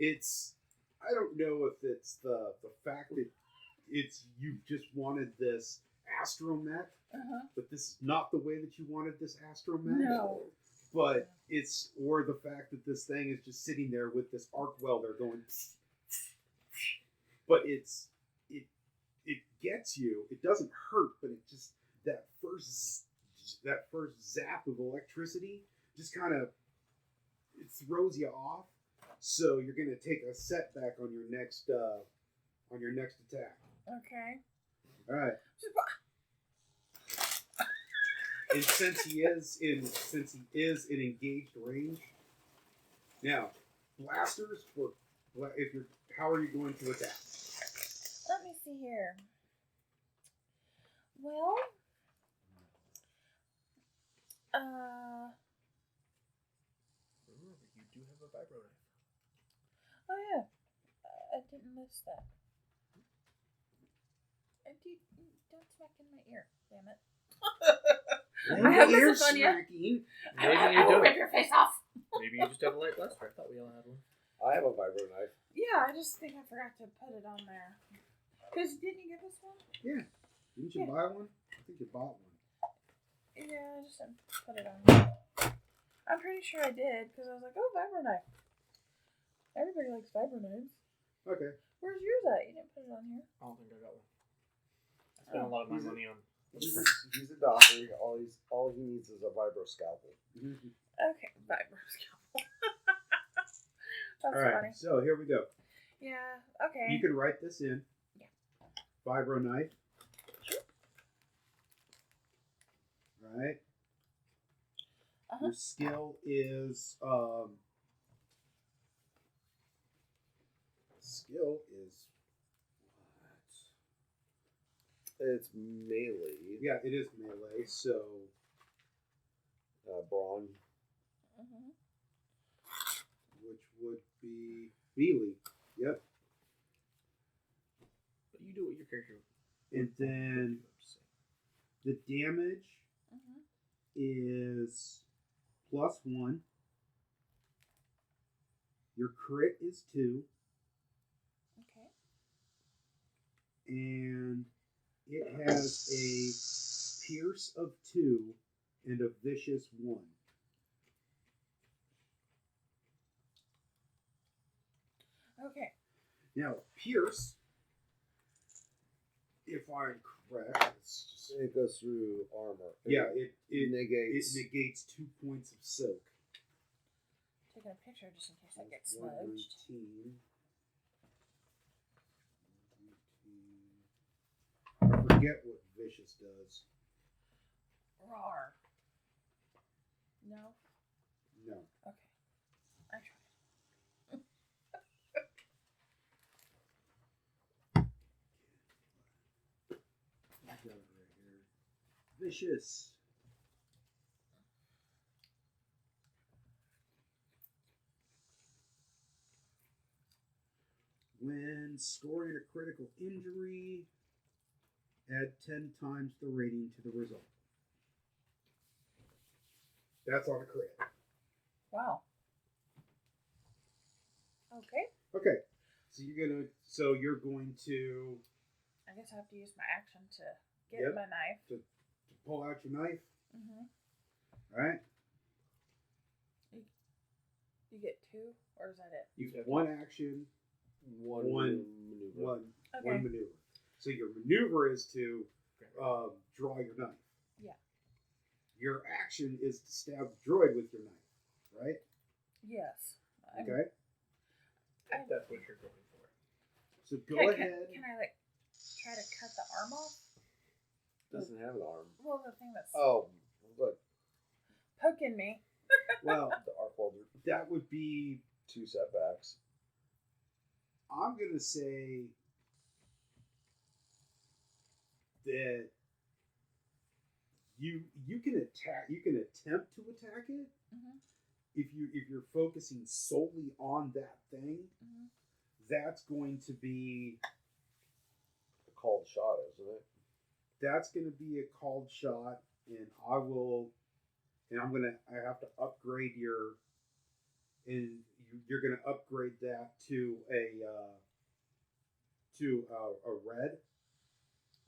It's... I don't know if it's the fact that it's you just wanted this astromech, but this is not the way that you wanted this astromech. No. But it's, or the fact that this thing is just sitting there with this arc welder going, but it gets you. It doesn't hurt, but it just, that first zap of electricity just kind of, it throws you off. So you're going to take a setback on your next attack. Okay. All right. And since he is in engaged range, now blasters for if you're, how are you going to attack? Let me see here. Well, Remember, you do have a vibro knife. oh yeah, I didn't miss that. Don't smack in my ear, damn it. I have this on you. I will rip your face off. Maybe you just have a light blaster. I thought we all had one. I have a vibro knife. Yeah, I just think I forgot to put it on there. Because didn't you give us one? Yeah. Didn't you buy one? I think you bought one. Yeah, I just didn't put it on there. I'm pretty sure I did, because I was like, oh, vibro knife. Everybody likes vibro knives. Okay. Where's yours at? You didn't put it on here. I don't think I got one. I spent a lot of my money on. He's a doctor. All he needs is a vibro scalpel. Okay, vibro scalpel. That's All right. funny. So here we go. Yeah, okay. You can write this in. Yeah. vibro knife. Right. Your skill is what? It's melee. Yeah, it is melee. So Brawn. which would be melee. Yep. But you do what your character. And then the damage is +1. Your crit is 2. Okay. And it has a pierce of 2 and a vicious 1. Okay. Now, pierce, if I'm correct, It goes through armor. yeah, it negates. It negates 2 points of soak. Taking a picture just in case I get smudged. 119. I forget what vicious does. Rawr. No? No. Okay. I tried. I got it right here. Vicious. When scoring a critical injury, add 10 times the rating to the result. That's on a crit. Wow. Okay. Okay. So you're going to I guess I have to use my action to get my knife. to pull out your knife. Mm-hmm. All right. You get 2, or is that it? You have one action, one maneuver. one maneuver. So your maneuver is to draw your knife. Yeah. Your action is to stab the droid with your knife, right? Yes. Okay. I think that's what you're going for. So go ahead. Can I try to cut the arm off? Doesn't have an arm. Well, the thing that's Oh, look. poking me. Well, The arc holder. that would be 2 setbacks. I'm gonna say that you can attack. You can attempt to attack it if you're focusing solely on that thing. That's going to be A called shot, isn't it? That's going to be a called shot, and I have to upgrade you're going to upgrade that to a red.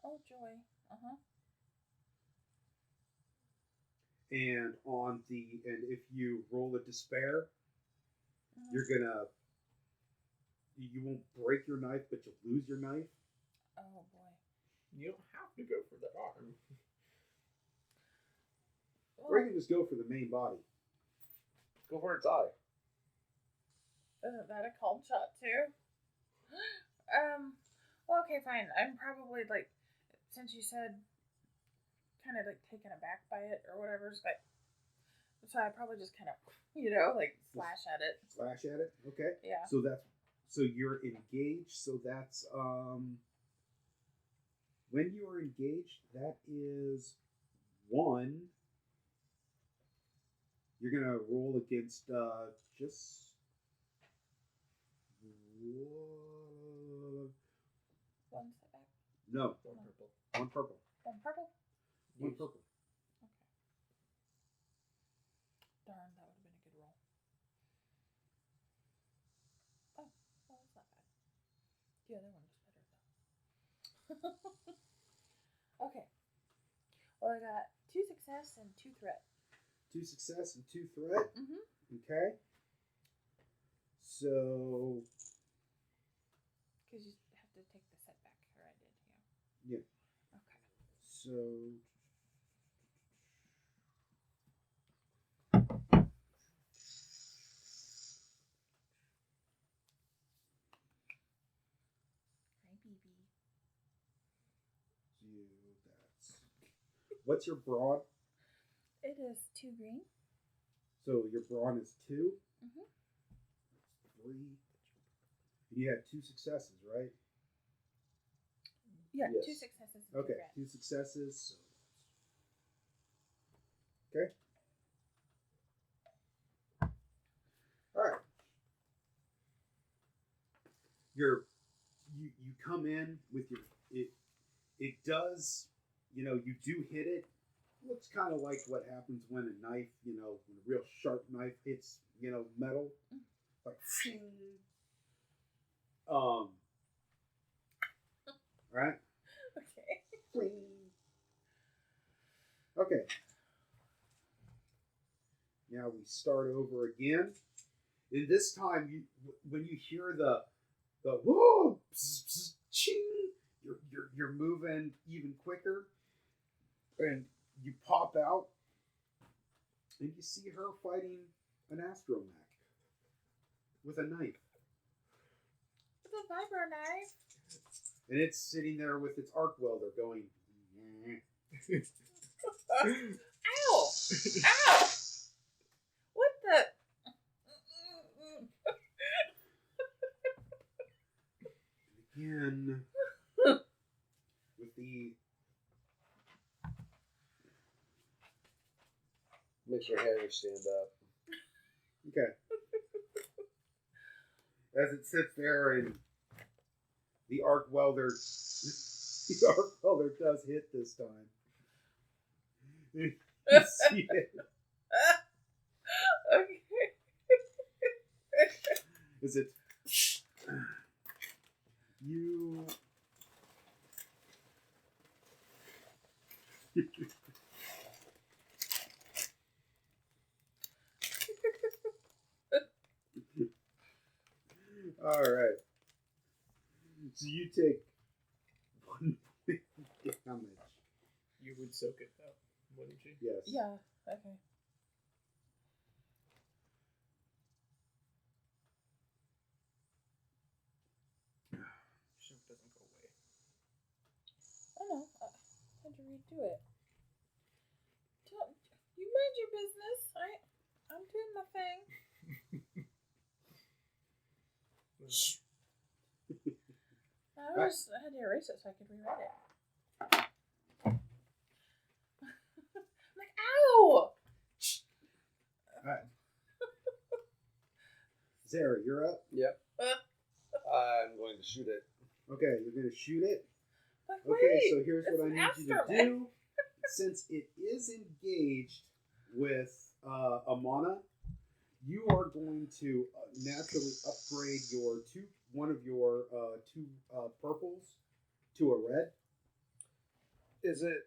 Oh joy. And if you roll a despair, you won't break your knife, but you'll lose your knife. Oh boy. You don't have to go for the arm. Or you can just go for the main body. Go for its eye. Isn't that a cold shot too? Well, okay, fine. I'm probably since you said kind of taken aback by it or whatever, so I probably just kind of, slash at it. Slash at it? Okay. Yeah. So you're engaged, so that's when you are engaged, that is 1. You're gonna roll against just One setback. no. One purple. One purple. One purple. One purple. Okay. Darn, that would have been a good roll. Oh, well, that's not bad. The other one was better though. Okay. Well, I got 2 success and 2 threat. 2 success and 2 threat. Okay. So. Because you have to take the setback, or I did, yeah. Yeah. Okay. So. Hi, BB. What's your brawn? It is 2 green. So your brawn is 2. Mhm. 3. You had 2 successes, right? Yeah, Yes. 2 successes. And 2 Okay, red. 2 successes. Okay. All right. You come in with your it does, you do hit it. Looks kind of like what happens when a knife, when a real sharp knife hits, metal, like right? Okay. Okay. Now we start over again. And this time, when you hear the whoa, pss, pss, ching, you're moving even quicker, and you pop out, and you see her fighting an astromech with a knife, It's a vibro knife. and it's sitting there with its arc welder going. Ow! Ow! What the? Again, with the Makes your hair stand up. okay, as it sits there and the arc welder does hit this time. You see it. Okay. Is it you? All right. So you take 1 point of damage. You would soak it though, wouldn't you? Yes. Yeah. Okay. Shock doesn't go away. I know. I had to redo it. You mind your business. I'm doing my thing. I had to erase it so I could rewrite it. I'm like, ow! Zara, you're up. Yep. I'm going to shoot it. Okay, you're going to shoot it. Like, Okay, wait, so here's it's what I an need you to astromech. do. Since it is engaged with Amana, you are going to naturally upgrade one of your 2 purples to a red. Is it?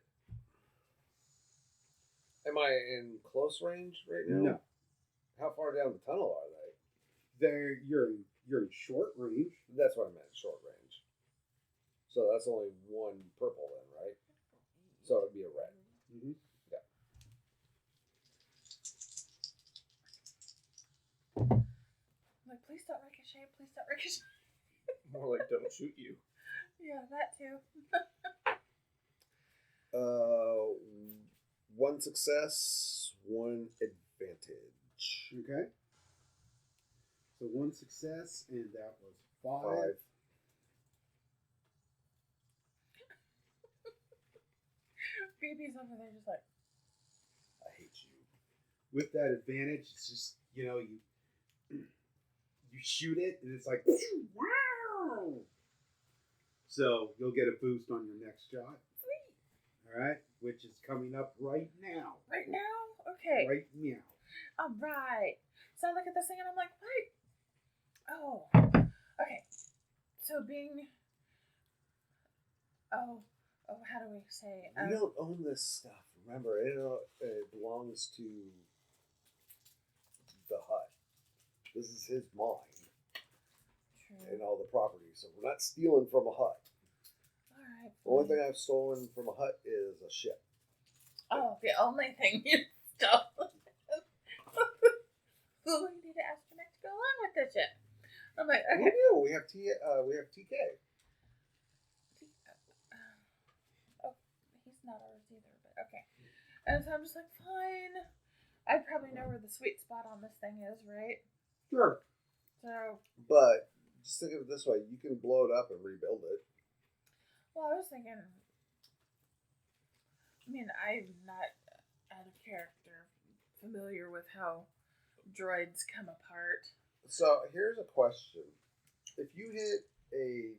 Am I in close range right now? No, How far down the tunnel are they? you're in short range. That's what I meant, short range. So that's only 1 purple then, right? So it'd be a red. Mm-hmm. I'm like, please don't ricochet. Please don't ricochet. More like don't shoot you. Yeah, that too. 1 success, 1 advantage. Okay. So 1 success, and that was 5. 5. BB's over there just like, I hate you. With that advantage, it's just you shoot it, and it's like wow. So you'll get a boost on your next shot. sweet. All right, which is coming up right now. Right now? Okay. Right now. All right. So I look at this thing and I'm like, wait. Oh. Okay. So being. Oh, how do we say? We don't own this stuff. Remember, it belongs to the Hutt. This is his mine True. and all the property. So we're not stealing from a Hutt. All right. The only thing I've stolen from a Hutt is a ship. Oh, the only thing you stole. Well, we need an astromech to go along with this shit. I'm like, We okay. do. We have TK. Oh, he's not ours either, but okay. And so I'm just like, fine. I probably know where the sweet spot on this thing is, right? Sure. So, But just think of it this way: you can blow it up and rebuild it. well, I was thinking. I mean, I'm not out of character familiar with how droids come apart. So here's a question: if you hit a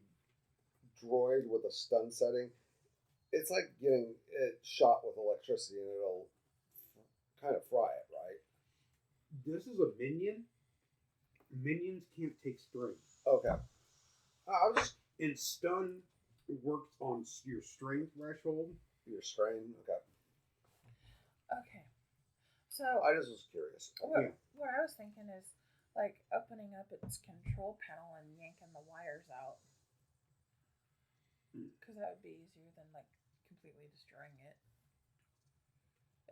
droid with a stun setting, it's like getting it shot with electricity, and it'll kind of fry it, right? This is a minion. Minions can't take strain. Okay. I'm just And stun works on your strain threshold. your strain. Okay. Okay. So, I just was curious. what I was thinking is like opening up its control panel and yanking the wires out. Because that would be easier than like completely destroying it.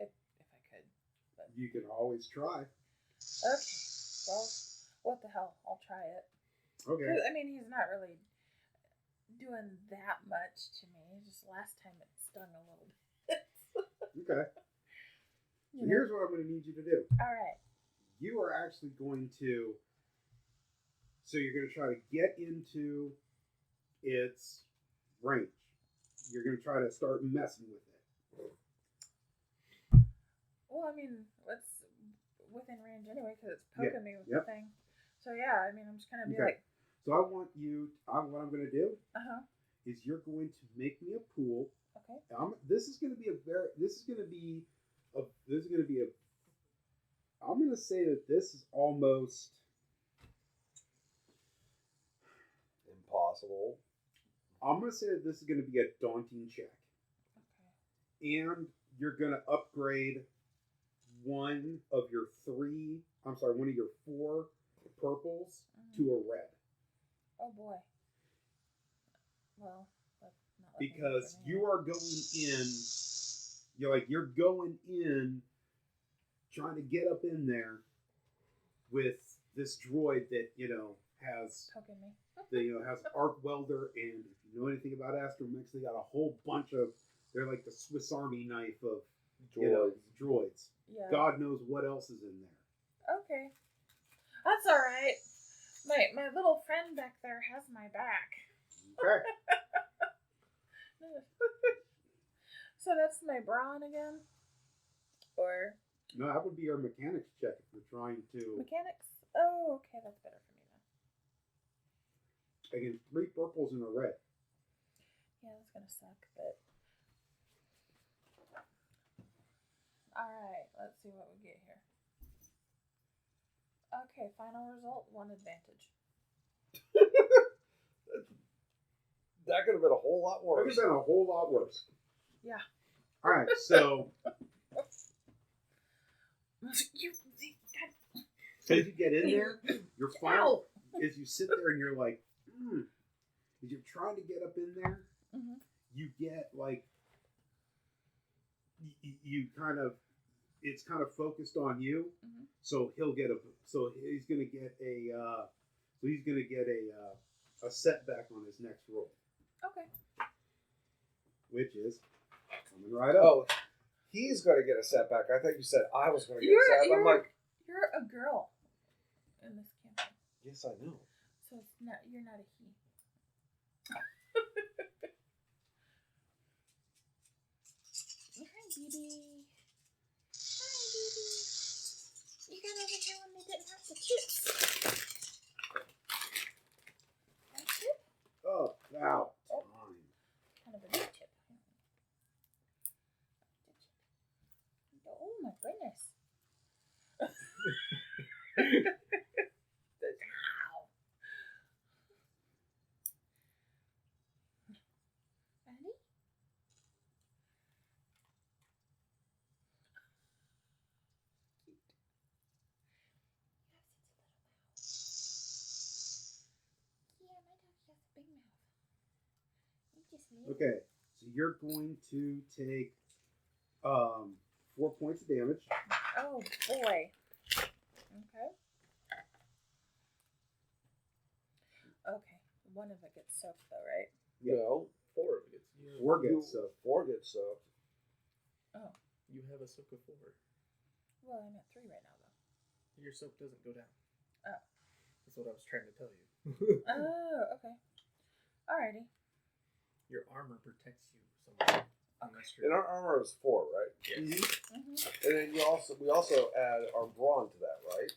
If I could. But You can always try. okay. Well, what the hell? I'll try it. Okay. 'Cause, I mean, he's not really doing that much to me. Just last time it stung a little bit. Okay. You So know? here's what I'm going to need you to do. All right. You are actually going to. So you're going to try to get into its range. You're going to try to start messing with it. Well, I mean, it's within range anyway because it's poking me with Yep. the thing. So yeah, I mean, I'm just gonna be Okay. like, So I want you. What I'm going to do is you're going to make me a pool. okay. This is going to be a very. This is going to be a. This is going to be a. I'm going to say that this is almost. Impossible. I'm going to say that this is going to be a daunting check, Okay. and you're going to upgrade one of your four purples to a red. Oh boy. Well, that's not Because you are going in. You're going in, trying to get up in there with this droid that has poking me. has an arc welder, and if you know anything about astromechs, they got a whole bunch of. They're like the Swiss Army knife of droids. Yeah. God knows what else is in there. Okay. That's all right. My little friend back there has my back. Okay. So that's my brawn again? Or No, that would be our mechanics check if you're trying to. mechanics? Oh, okay, that's better for me then. Against 3 purples and a red. Yeah, that's gonna suck, but alright, let's see what we get here. Okay, final result, 1 advantage. That could have been a whole lot That worse. could have been a whole lot worse. Yeah. Alright, so You as you get in there, your final Ow! as you sit there and you're like, as you're trying to get up in there, Mhm. you get like you kind of it's kind of focused on you, Mhm. so he's gonna get a setback on his next roll, Okay. which is coming right up. Oh, he's going to get a setback. I thought you said I was going to get a setback. I'm like, You're a girl in this campaign. yes, I know. So you're not a he. Hi, BB. Hi, BB. You got over here when they didn't have the chips. That chip? Oh, about time. Kind of a new chip. Oh my goodness. Ow. Annie? Cute. Yeah, my dog has a big mouth. You just leave it. Okay, so you're going to take 4 points of damage. Oh boy. Okay. Okay. 1 of it gets soaked though, right? No, 4 of it gets used. 4 gets soaked. 4 gets soaked. Oh. You have a soak of 4. Well, I'm at 3 right now, though. Your soak doesn't go down. Oh. That's what I was trying to tell you. Oh, okay. Alrighty. Your armor protects you somewhat. Unless And our armor is 4, right? Yes. Mm-hmm. And then we also add our brawn to that, right?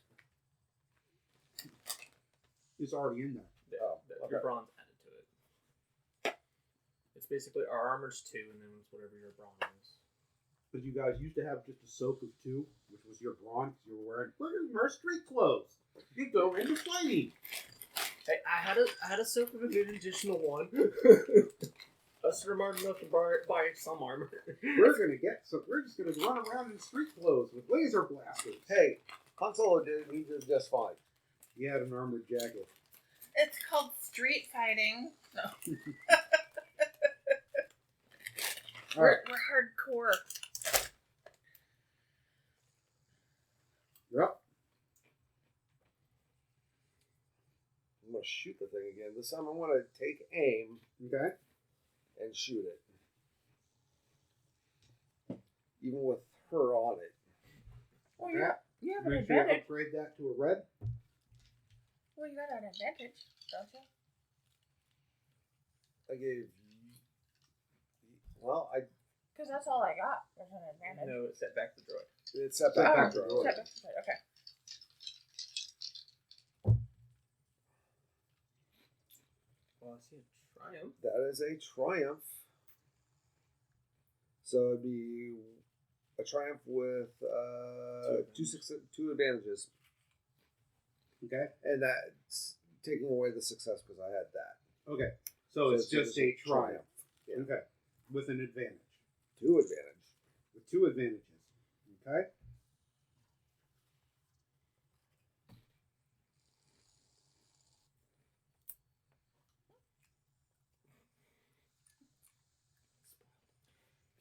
It's already in there. Oh, Your okay. brawn's added to it. It's basically our armor's 2, and then it's whatever your brawn is. But you guys used to have just a soak of 2, which was your brawn, because you were wearing our street clothes. You go into fighting. Hey, I had a soak of a good additional 1. I was smart enough to buy some armor. We're just gonna run around in street clothes with laser blasters. Hey, Han Solo he did just fine. He had an armored jacket. It's called street fighting. No. Alright, We're hardcore. you're up. I'm gonna shoot the thing again. This time I'm gonna take aim Okay. and shoot it, even with her on it. Well, Okay. you have an Make sure you advantage. upgrade that to a red. Well, you got an advantage, don't you? I gave. Well, Because that's all I got. There's an advantage. No, it set back the droid. it's set Set back. back to to droid. Set back to droid, okay. Well, I see a triumph. That is a triumph. So it'd be a triumph with two advantages, Okay. and that's taking away the success because I had that. Okay. So it's just a triumph. Yeah. Okay. With an advantage. 2 advantage. With 2 advantages. Okay.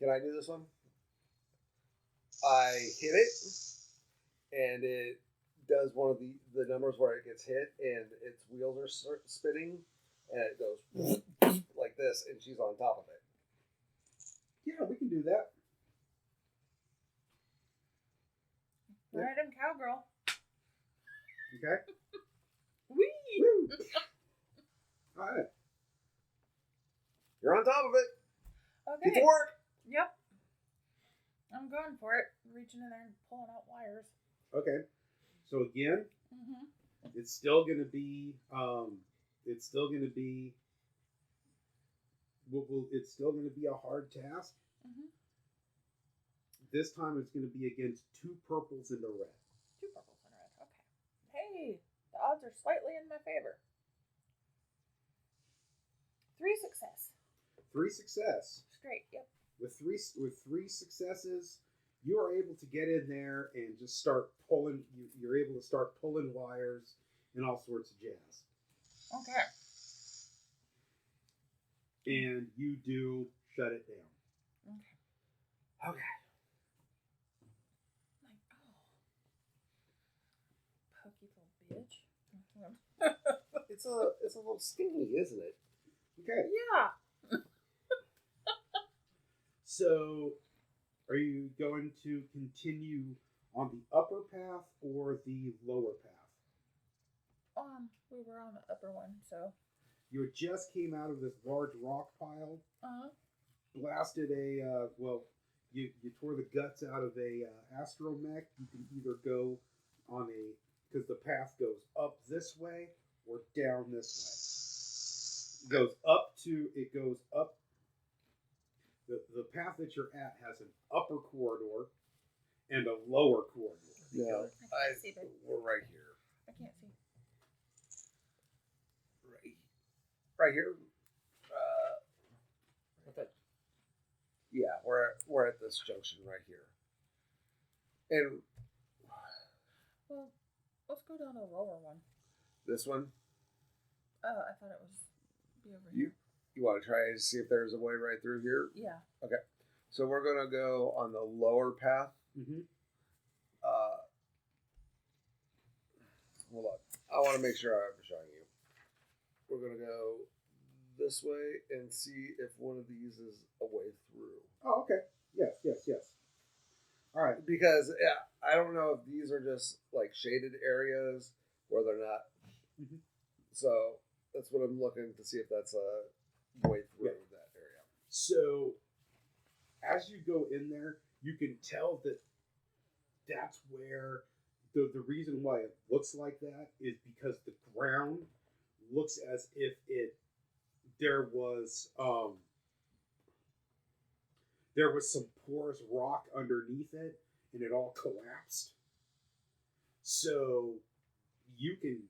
Can I do this one? I hit it, and it does one of the numbers where it gets hit, and its wheels are spinning, and it goes like this, and she's on top of it. Yeah, we can do that. Yeah. Ride him, cowgirl. Okay. Whee! Woo. All right. You're on top of it. Okay. Get to work. Yep. I'm going for it. Reaching in there and pulling out wires. Okay. So again, Mm-hmm. it's still going to be. It's still going to be. It's still going to be a hard task. Mm-hmm. This time it's going to be against 2 purples and a red. 2 purples and a red. Okay. Hey, the odds are slightly in my favor. 3 success. 3 success. Straight. Yep. With three successes, you are able to get in there and just start pulling. You're able to start pulling wires and all sorts of jazz. Okay. And you do shut it down. Okay. Okay. Like, oh, pokey little bitch. It's a little stingy, isn't it? Okay. Yeah. So, are you going to continue on the upper path or the lower path? We were on the upper one, so. You just came out of this large rock pile, blasted you tore the guts out of a astromech. You can either go on because the path goes up this way or down this way. It goes up. The path that you're at has an upper corridor and a lower corridor. No, I can't see, but we're right here. I can't see. Right here. Yeah, we're at this junction right here. And Well, let's go down to the lower one. this one, Oh, I thought it was be over here. you want to try and see if there's a way right through here? Yeah. Okay. So we're going to go on the lower path. Mm-hmm. Hold on. I want to make sure I'm showing you. We're going to go this way and see if one of these is a way through. Oh, okay. Yes. All right. Because I don't know if these are just like shaded areas where they're not. Mhm. So that's what I'm looking to see if that's a way through that area. So as you go in there, you can tell that that's where the reason why it looks like that is because the ground looks as if there was some porous rock underneath it and it all collapsed. So you can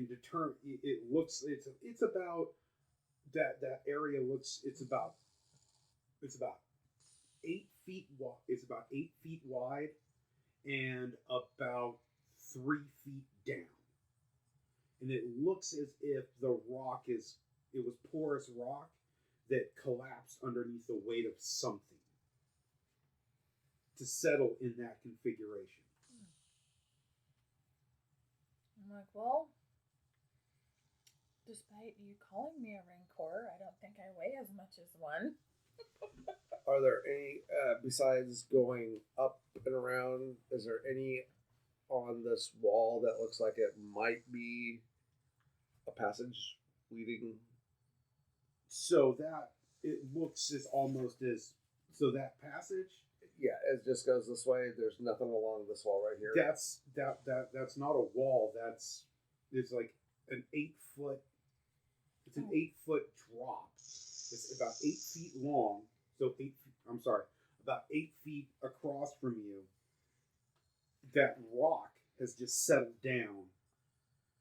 determine it looks it's about that area looks it's about 8 feet wide. It's about 8 feet wide and about 3 feet down. And it looks as if the rock it was porous rock that collapsed underneath the weight of something to settle in that configuration. I'm like, well, despite you calling me a rancor, I don't think I weigh as much as one. Are there any, besides going up and around, is there any on this wall that looks like it might be a passage leading? So that it looks as almost as so that passage. Yeah, it just goes this way. There's nothing along this wall right here. That's not a wall. It's like an 8 foot. It's an 8 foot drop. It's about 8 feet long. So I'm sorry, about 8 feet across from you. That rock has just settled down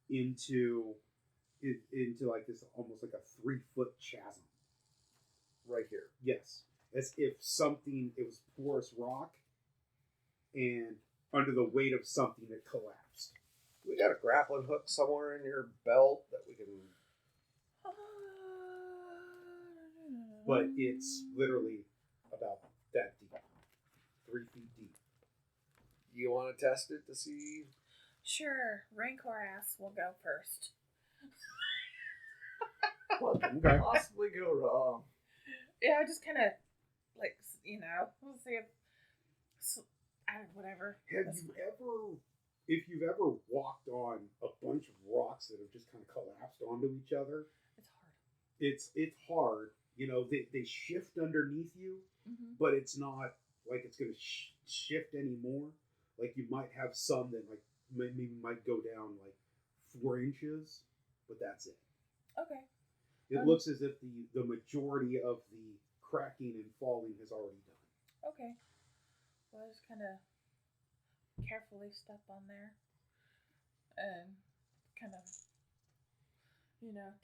into like this, almost like a 3 foot chasm. Right here. Yes, as if it was porous rock, and under the weight of something it collapsed. We got a grappling hook somewhere in your belt that we can. But it's literally about that deep, 3 feet deep. You want to test it to see? Sure, rancor ass will go first. What could Okay. possibly go wrong? Yeah, just kind of like, we'll see if whatever. If you've ever walked on a bunch of rocks that have just kind of collapsed onto each other, It's hard. it's hard. They shift underneath you, but it's not like it's going to shift anymore. Like you might have some that like maybe might go down like 4 inches, but that's it. Okay. It looks as if the majority of the cracking and falling has already done. Okay. Well, I just kind of carefully step on there and kind of,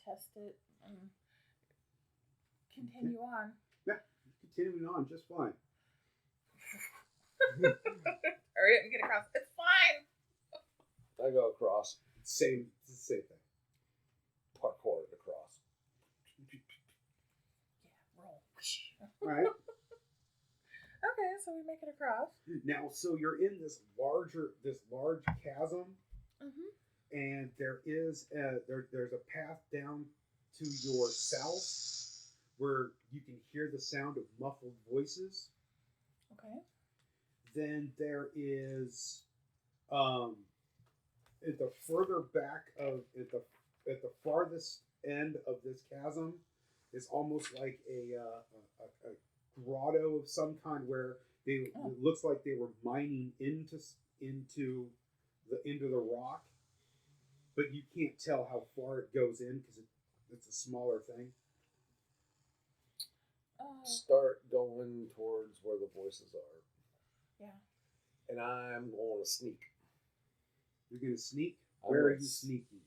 test it and continue on. Yeah, continuing on just fine. Hurry up and get across. It's fine. I go across. It's the same thing. Parkour it across. Yeah, roll. All right. Okay, so we make it across. Now, so you're in this large chasm, and there's a path down to your south where you can hear the sound of muffled voices. Okay. Then there is, at the further back at the farthest end of this chasm, is almost like a grotto of some kind where it looks like they were mining into the rock, but you can't tell how far it goes in because it's a smaller thing. Start going towards where the voices are. Yeah. And I'm going to sneak. You're gonna sneak. Where are you sneaking?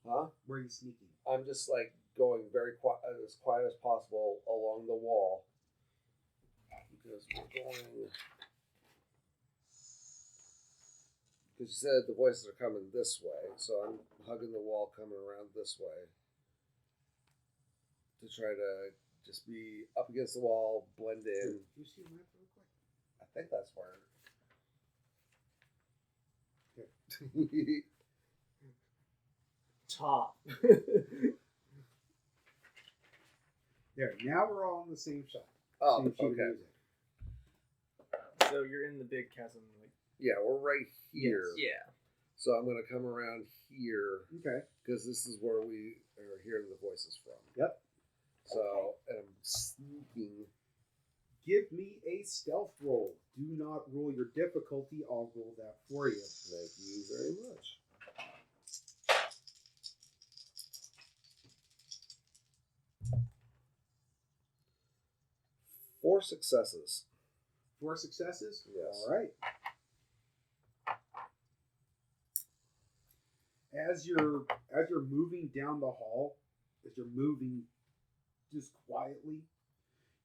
Huh? Where are you sneaking? I'm just like going very quiet as possible along the wall. Because we're going. Because you said the voices are coming this way, so I'm hugging the wall, coming around this way to try to just be up against the wall, blend in. Do you see a map real quick? I think that's where. Okay. Top. There. Now we're all on the same side. Oh, Same sheet of okay. music. So you're in the big chasm, like Yeah, we're right here. yeah. So I'm going to come around here Okay. because this is where we are hearing the voices from. Yep. So, and I'm sneaking. Give me a stealth roll. Do not roll your difficulty. I'll roll that for you. Thank you very much. Four successes. 4 successes? Yes. All right. As you're moving down the hall, as you're moving just quietly,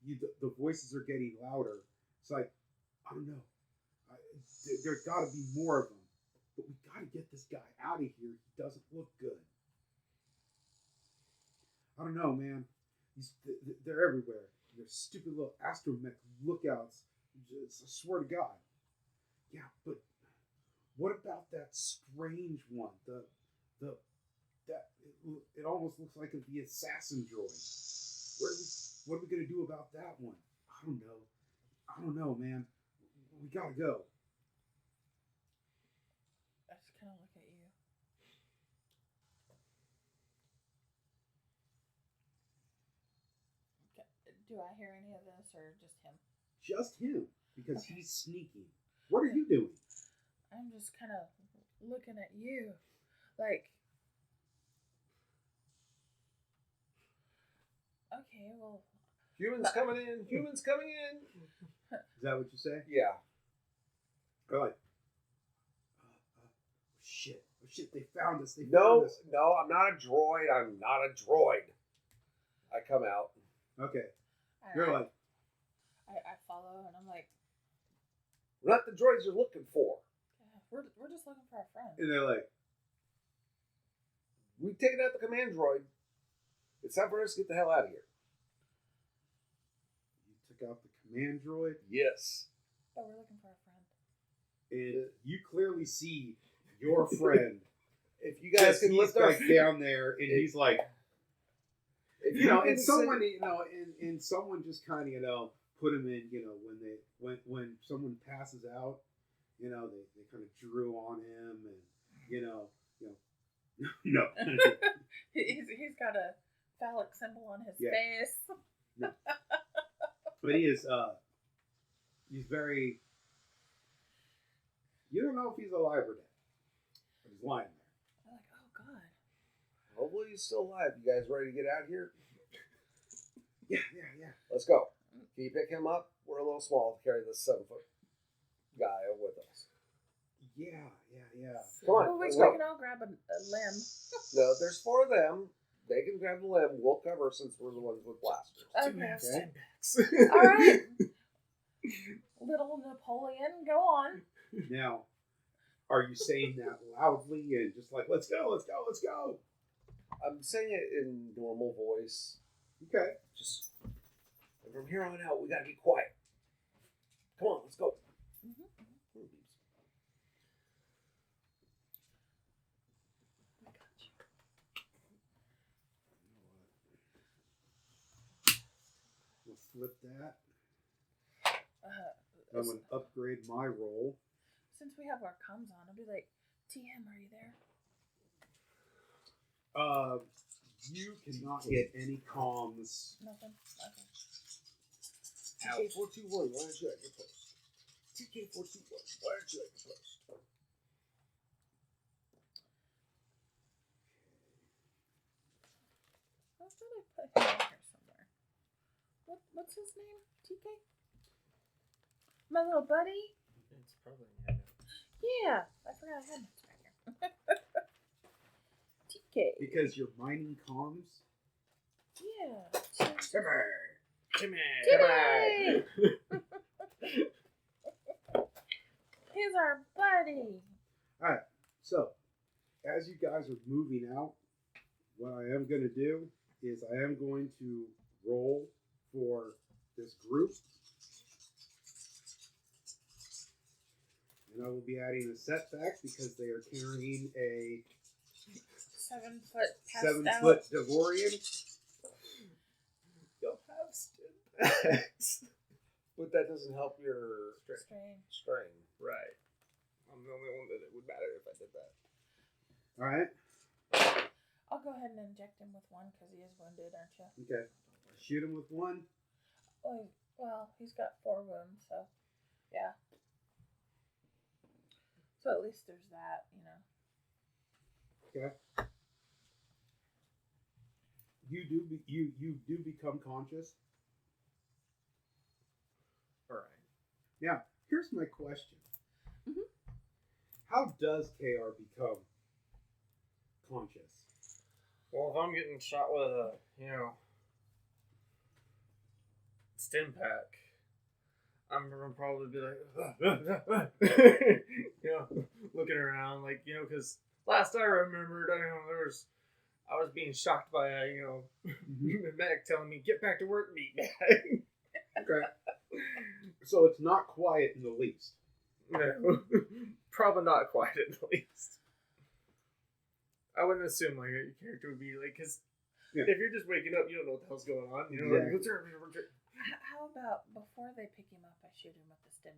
the voices are getting louder. It's like, I don't know. There's got to be more of them. But we got to get this guy out of here. He doesn't look good. I don't know, man. They're everywhere. They're stupid little astromech lookouts. I swear to God. Yeah, but what about that strange one? It almost looks like the assassin droid. What are we gonna do about that one? I don't know, man. We gotta go. I just kind of look at you. Do I hear any of this or just him? Just him, because Okay. he's sneaking. What are you doing? I'm just kind of looking at you. Like, okay, well, Humans coming in. Humans coming in. Is that what you say? Yeah. Or like, shit, they found us. No, I'm not a droid. I'm not a droid. I come out. Okay, I, you're like, I follow and I'm like, We're not the droids you're looking for. yeah, we're just looking for a friend. and they're like, We've taken out the command droid. It's time for us to get the hell out of here. you took out the command droid, Yes. But we're looking for a friend. and you clearly see your friend. If you guys can he's lift our like down there, and he's like, if and someone, and someone just kind of, put him in, when someone passes out, they kind of drew on him, and no, He's got a phallic symbol on his Yeah. face. but he's very. You don't know if he's alive or dead, but he's lying there. I'm like, oh god. Hopefully he's still alive. You guys ready to get out of here? Yeah. Let's go. Can you pick him up? We're a little small to carry this 7-foot guy with us. Yeah. Come on, Well, we let's can go. all grab a limb. No, there's 4 of them. They can grab the limb. We'll cover since we're the ones with blasters. Okay. All right. Little Napoleon, go on. Now, are you saying that loudly and just like, let's go? I'm saying it in normal voice. Okay. Just and from here on out, we gotta be quiet. Come on, let's go. We'll flip that. Uh, I'm going to upgrade my roll. Since we have our comms on, I'll be like, TM, are you there? You cannot get any comms. Nothing? Okay. TK421, why aren't you at your post? TK421, why aren't you at your post? I thought I put him in here somewhere. What's his name? TK? My little buddy? It's probably in your notes. Yeah. I forgot I had notes back here. TK. Because you're mining comms? Yeah. Timmy! Timmy! He's our buddy. Alright, so, as you guys are moving out, what I am going to do is I am going to roll for this group. And I will be adding a setback because they are carrying a 7 foot passed out. 7-foot Devorian. You'll have stim packs. But that doesn't help your Strain. strain. Right. I'm the only one that it would matter if I did that. All right. I'll go ahead and inject him with one because he is wounded, aren't you? Okay. Shoot him with one. Oh, well, he's got 4 wounds, so yeah. So at least there's that, you know. Okay. You do become conscious. All right. Now, here's my question. Mhm. How does KR become conscious? Well, if I'm getting shot with a, stim pack, I'm gonna probably be like, looking around, like, because last I remembered, I was being shocked by a, medic telling me, get back to work, meatbag. Okay. So it's not quiet in the least. No, probably not quite at least. I wouldn't assume like your character would be like, because if you're just waking up, you don't know what the hell's going on. You know, Exactly. How about before they pick him up, I shoot him with the stim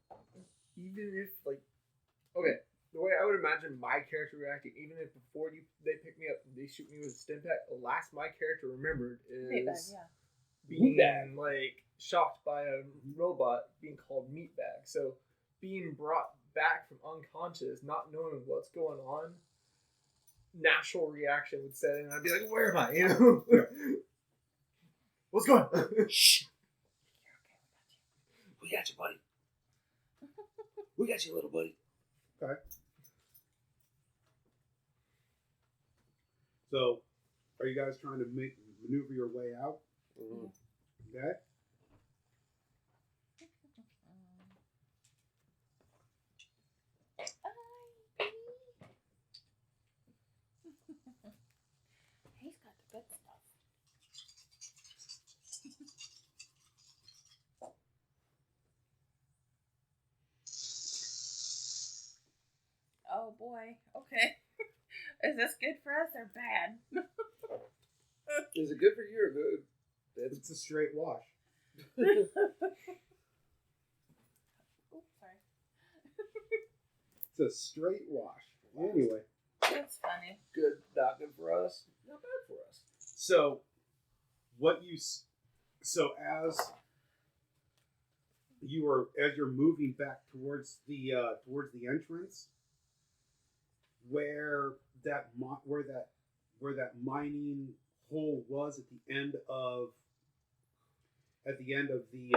pack? Even if okay, the way I would imagine my character reacting, even if before they pick me up, they shoot me with a stim pack. The last my character remembered is Meatbag, yeah. being shocked by a robot being called meatbag. So being brought back from unconscious, not knowing what's going on, natural reaction would set in. I'd be like, "Where am I? What's going on?" Shh. We got you, buddy. We got you, little buddy. Okay. So, are you guys trying to maneuver your way out? Mm-hmm. Okay. He's got the good stuff. Oh boy. Okay. Is this good for us or bad? Is it good for you or good? It's a straight wash. Oops, sorry. It's a straight wash. Anyway. That's funny. Good, not good for us. Not bad for us. So, as you're moving back towards the entrance, where that mining hole was at the end of the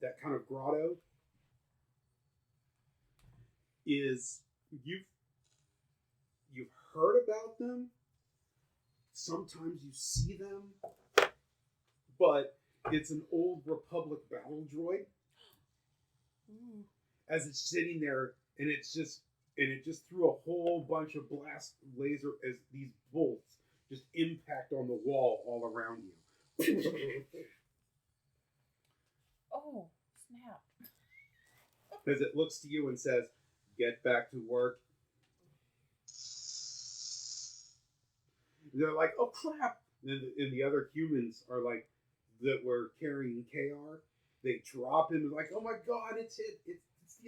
that kind of grotto is you've heard about them. Sometimes you see them, but it's an old Republic battle droid. As it's sitting there, and it just threw a whole bunch of blast laser as these bolts just impact on the wall all around you. Oh, snap. As it looks to you and says, "Get back to work." They're like, "Oh crap!" And the other humans are like, that were carrying KR. They drop him and like, "Oh my god, it's the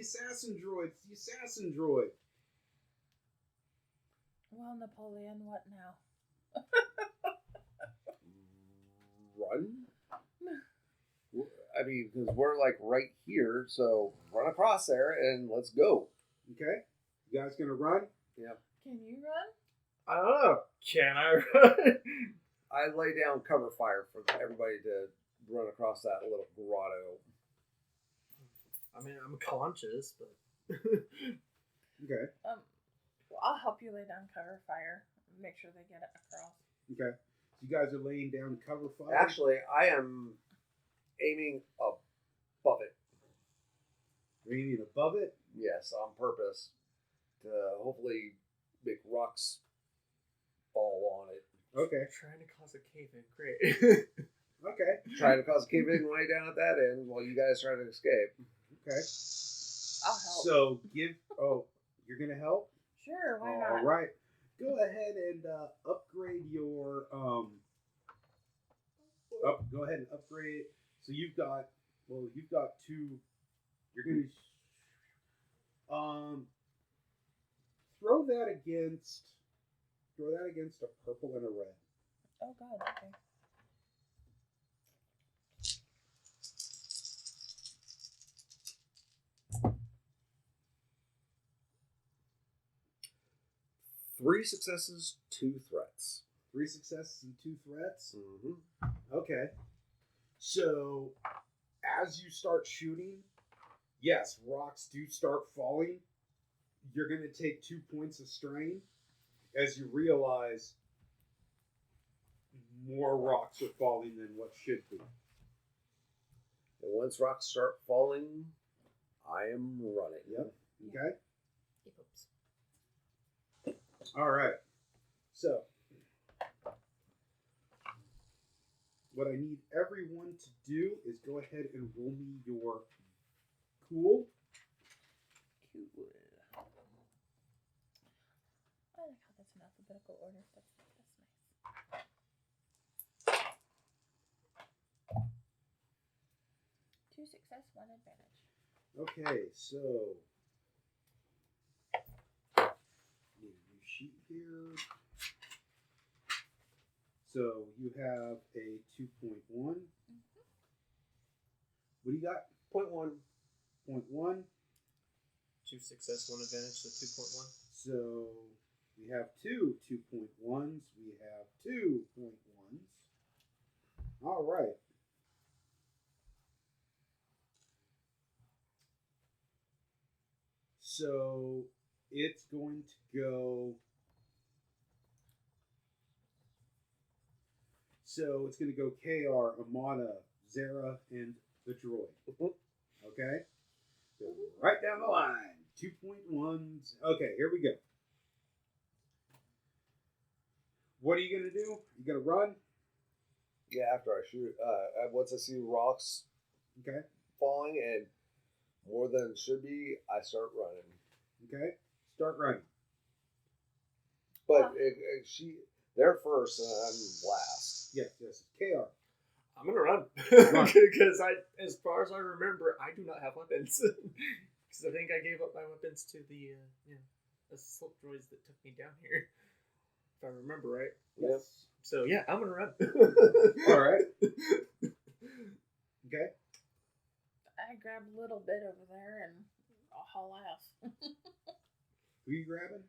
assassin droid! It's the assassin droid!" Well, Napoleon, what now? Run? I mean, because we're like right here, so run across there and let's go. Okay, you guys gonna run? Yeah. Can you run? I don't know. Can I run? I lay down cover fire for everybody to run across that little grotto. I mean, I'm conscious, but Okay. Well, I'll help you lay down cover fire. Make sure they get it across. Okay. So you guys are laying down cover fire. Actually, I am aiming above it. You're aiming above it. Yes, on purpose to hopefully make rocks fall on it. Okay. trying to cause a cave in. Great. Okay. Trying to cause a cave-in way down at that end while you guys try to escape. Okay. I'll help. So you're gonna help? Sure, why All not? right. Go ahead and upgrade your go ahead and upgrade So you've got two. You're gonna throw that against a purple and a red. Oh God. Okay. Three successes, 2 threats. 3 successes and 2 threats. Mm-hmm. Okay. So as you start shooting, yes, rocks do start falling. You're going to take 2 points of strain as you realize more rocks are falling than what should be. And once rocks start falling, I am running. Yep. Okay. Oops. All right. So what I need everyone to do is go ahead and roll me your cool. Cool. I like how that's in alphabetical order. That's nice. Two success, 1 advantage. Okay, so need a new sheet here. So you have a 2.1. What do you got? 0.1. 0.1. 2 success, 1 advantage, so 2.1. So we have 2 2.1s. We have 2 0.1s. All right. So it's going to go. So it's going to go KR, Amana, Zara, and the droid. Okay? So right down the line. 2.1s. Okay, here we go. What are you going to do? You going to run? Yeah, after I shoot, once I see rocks Okay. falling and more than should be, I start running. Okay. Start running. But they're first and I'm last. Yes, yes. KR. I'm gonna run Run. because as far as I remember, I do not have weapons. Because I think I gave up my weapons to the assault droids that took me down here, if I remember right. Yep. So yeah, I'm gonna run. All right. Okay. I grab a little bit over there and I'll haul ass. Who are you grabbing?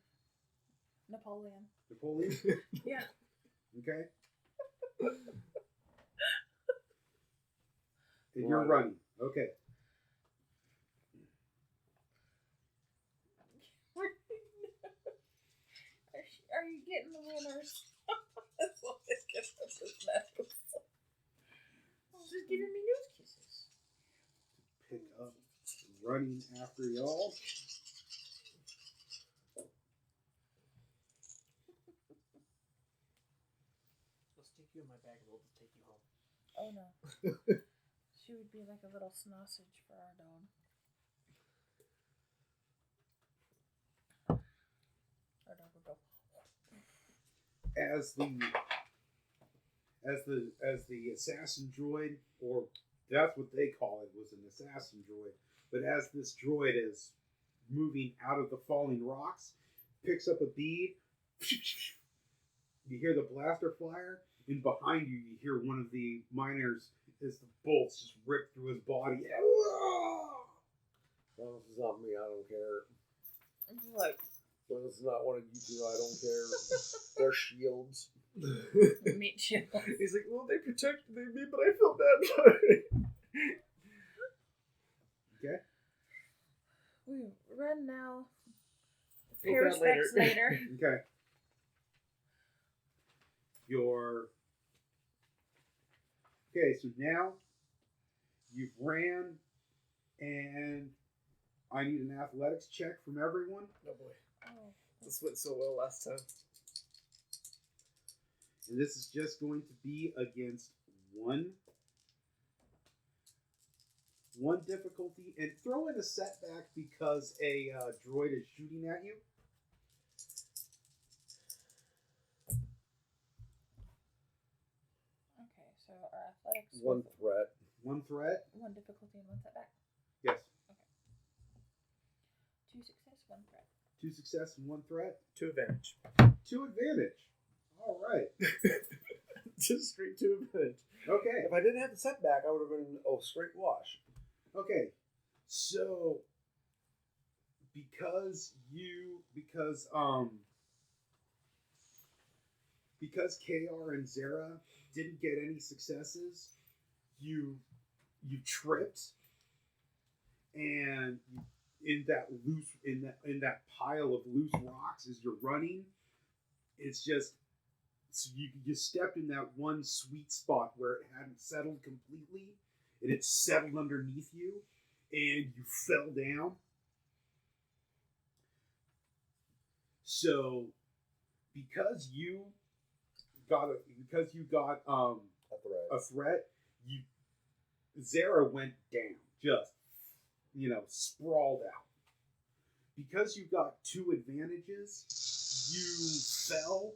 Napoleon. Napoleon? Yeah. Okay. And you're running. Okay. Are you getting the winners? That's what I get up his nose. She's giving me nose kisses. Pick up running after y'all. Let's take you in my bag and we'll just take you home. Oh no. She would be like a little sausage for our dog. Our dog would go. As the assassin droid, or that's what they call it, was an assassin droid. But as this droid is moving out of the falling rocks, picks up a bead, you hear the blaster fire, and behind you, you hear one of the miners as the bolts just rip through his body. Well, if it's not me, I don't care. It's like, Well, it's not one of you two, I don't care. They're shields. meet you. He's like, well, they protected me, but I felt bad about it. Okay. We run now. Feel Pair bad specs later. Okay. Okay, so now you've ran, and I need an athletics check from everyone. Oh boy, Oh. this went so well last time. And this is just going to be against one difficulty, and throw in a setback because a droid is shooting at you. Okay, so our athletics. One threat. 1 threat. 1 difficulty and 1 setback. Yes. 2 success, 1 threat. 2 success and 1 threat. 2 advantage. 2 advantage. All right. Just straight 2 advantage. Okay. If I didn't have the setback, I would have been straight wash. Okay. So because KR and Zara didn't get any successes, you tripped, and in that pile of loose rocks as you're running, it's just so you stepped in that one sweet spot where it hadn't settled completely, and it settled underneath you, and you fell down. So because you got a threat, Zara went down, just sprawled out. Because you got 2 advantages, you fell,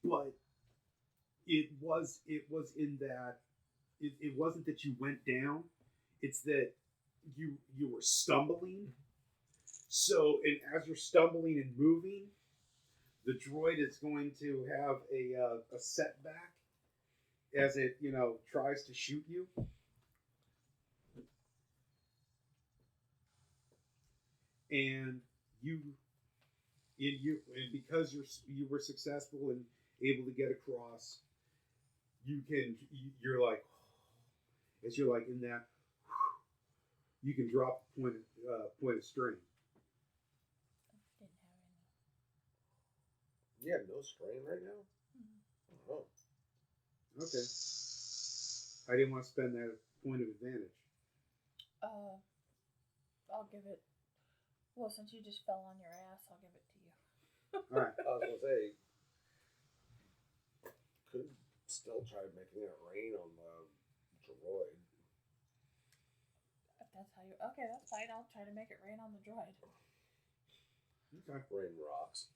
but it wasn't that you went down, it's that you were stumbling. So, and as you're stumbling and moving, the droid is going to have a setback as it tries to shoot you. And because you were successful and able to get across, you're like, as you're like in that, you can drop point of strain. You have no strain right now? Mm-hmm. Oh. Okay. I didn't want to spend that point of advantage. I'll give it. Well, since you just fell on your ass, I'll give it to you. All right. I was going to say, could still try making it rain on the droid. If that's how you. Okay, that's fine. I'll try to make it rain on the droid. Okay. Rain rocks.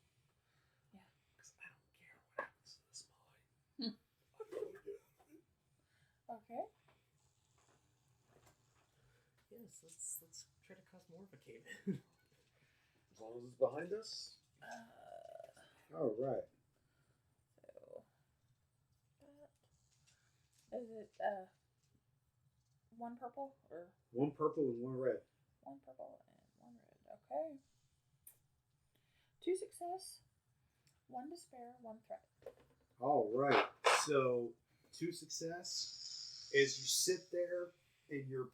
Yeah. Because I don't care what happens to this mine. I'm going to get it. Okay. Yes, let's try to cause more of a cave. As long as it's behind us. All right. So that is it. 1 purple or 1 purple and 1 red. 1 purple and 1 red. Okay. 2 success, 1 despair, 1 threat. All right. So 2 success as you sit there and you're.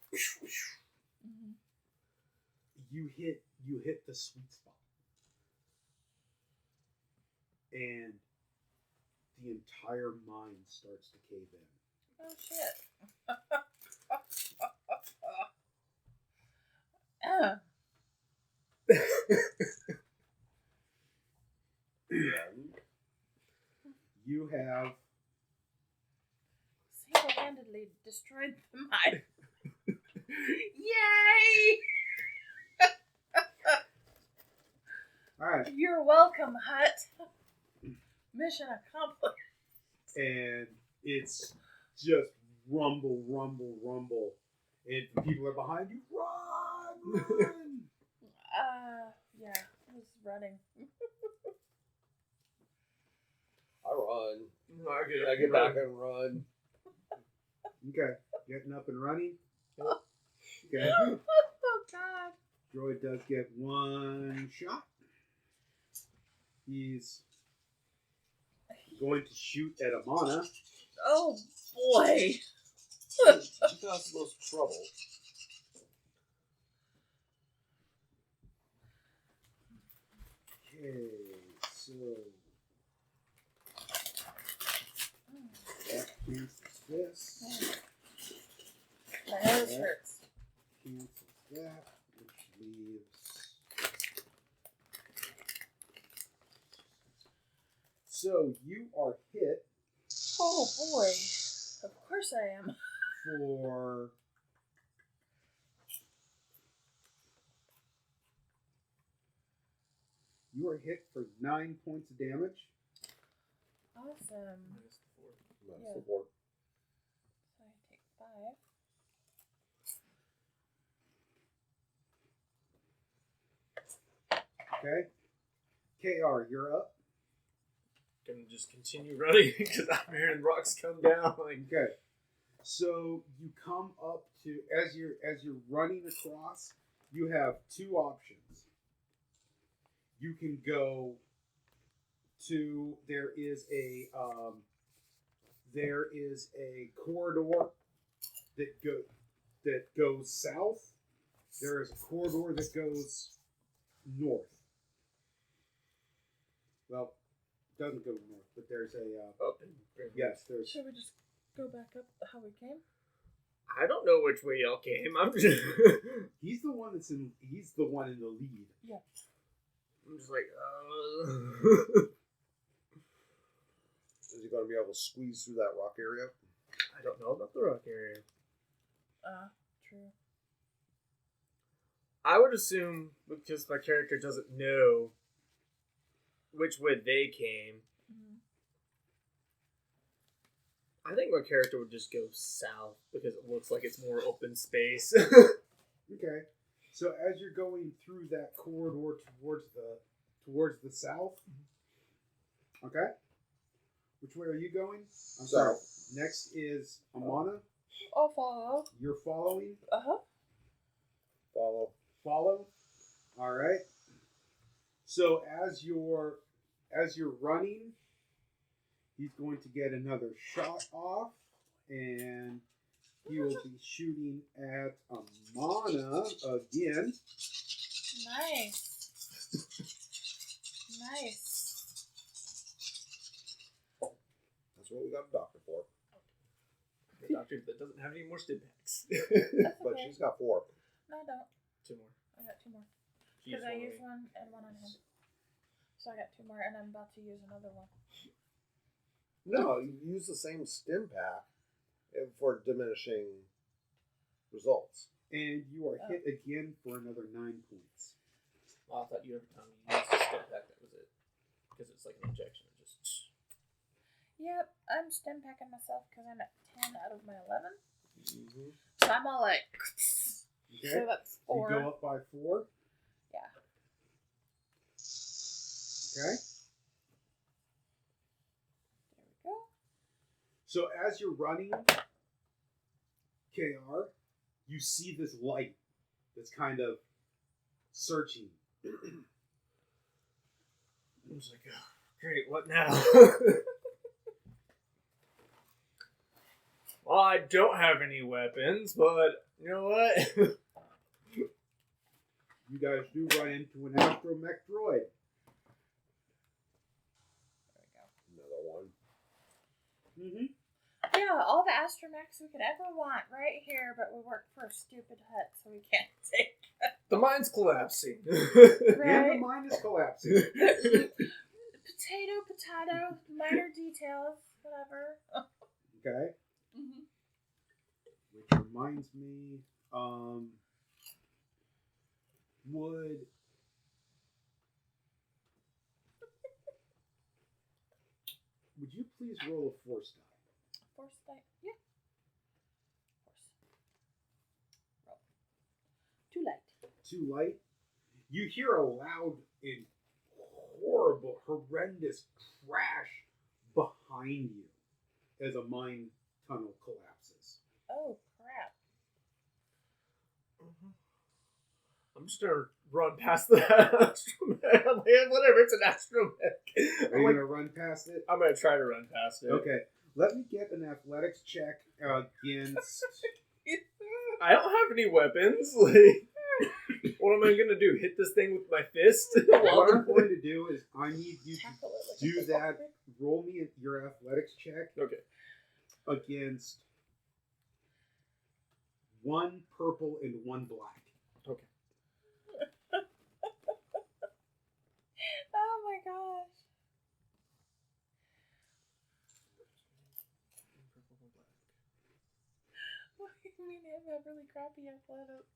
Mm-hmm. You hit the sweet spot, and the entire mind starts to cave in. Oh shit. You have Single-handedly destroyed the mine. Yay! all right, You're welcome, Hutt. Mission accomplished. and it's just rumble, rumble, rumble, and people are behind you. Run! Yeah, I was running. I run. I I get back and run. Okay, getting up and running. Okay, Oh God. droid does get 1 shot. He's going to shoot at Amana. Oh boy. She caused the most trouble. Okay, so that cancels this. My nose hurts. Cancels that, which leaves. So you are hit Oh boy. Of course I am. for. You are hit for 9 points of damage. Awesome. Minus Yeah. the 4. So I take 5. Okay. KR, you're up. Gonna just continue running because I'm hearing rocks come down. Like, Okay. So you come up to as you're running across, you have two options. You can go to there is a corridor that goes south. There is a corridor that goes north. Well, it doesn't go north, but there's a up and yes, there's Should we just go back up how we came? I don't know which way y'all came. I'm just he's the one in the lead. Yeah. I'm just like, Is he going to be able to squeeze through that rock area? I don't know about the rock area. True. I would assume because my character doesn't know which way they came. Mm-hmm. I think my character would just go south because it looks like it's more open space. Okay. So as you're going through that corridor towards the south. Okay. Which way are you going? I'm sorry. Next is Amana. I'll follow. You're following. Uh-huh. Follow. All right. So as you're running, he's going to get another shot off, and he will be shooting at Amana again. Nice. That's what we got a doctor for. The doctor that doesn't have any more stim packs. That's But okay. she's got 4. No, I don't. 2 more. I got 2 more. She Because I used used one and one on him. So I got 2 more, and I'm about to use another one. No, you use the same stim pack for diminishing results. And you are hit again for another 9 points. Well, I thought you every time you used the stim pack, that was it. Because it's like an injection. It just... Yep, I'm stim packing myself because I'm at 10 out of my 11. Mm-hmm. So I'm all like, Okay. so that's 4. You go up by 4. Yeah. Okay. There we go. So as you're running, KR, you see this light that's kind of searching. I'm just like, oh, great, what now? Well, I don't have any weapons, but you know what? You guys do run into an astromech droid. There we go. Another one. Mm-hmm. Yeah, all the astromechs we could ever want right here, but we work for a stupid hut, so we can't take The mine's collapsing. And right? the mine is collapsing. Potato, minor details, whatever. Okay. Mm-hmm. Which reminds me, would you please roll a force die? Force die. Yeah. Force. Roll. Too light. Too light. You hear a loud and horrible, horrendous crash behind you as a mine tunnel collapses. Oh, crap. I'm just gonna run past the astromech. I'm like, whatever, it's an astromech. Are you going to run past it? I'm gonna try to run past it. Okay. Let me get an athletics check against... I don't have any weapons. Like, what am I gonna do? Hit this thing with my fist? What I'm going to do is I need you to Tackle it like do a that. football. Roll me your athletics check Okay. against 1 purple and 1 black. Okay. Oh my gosh. What do you mean I have really crappy athletics?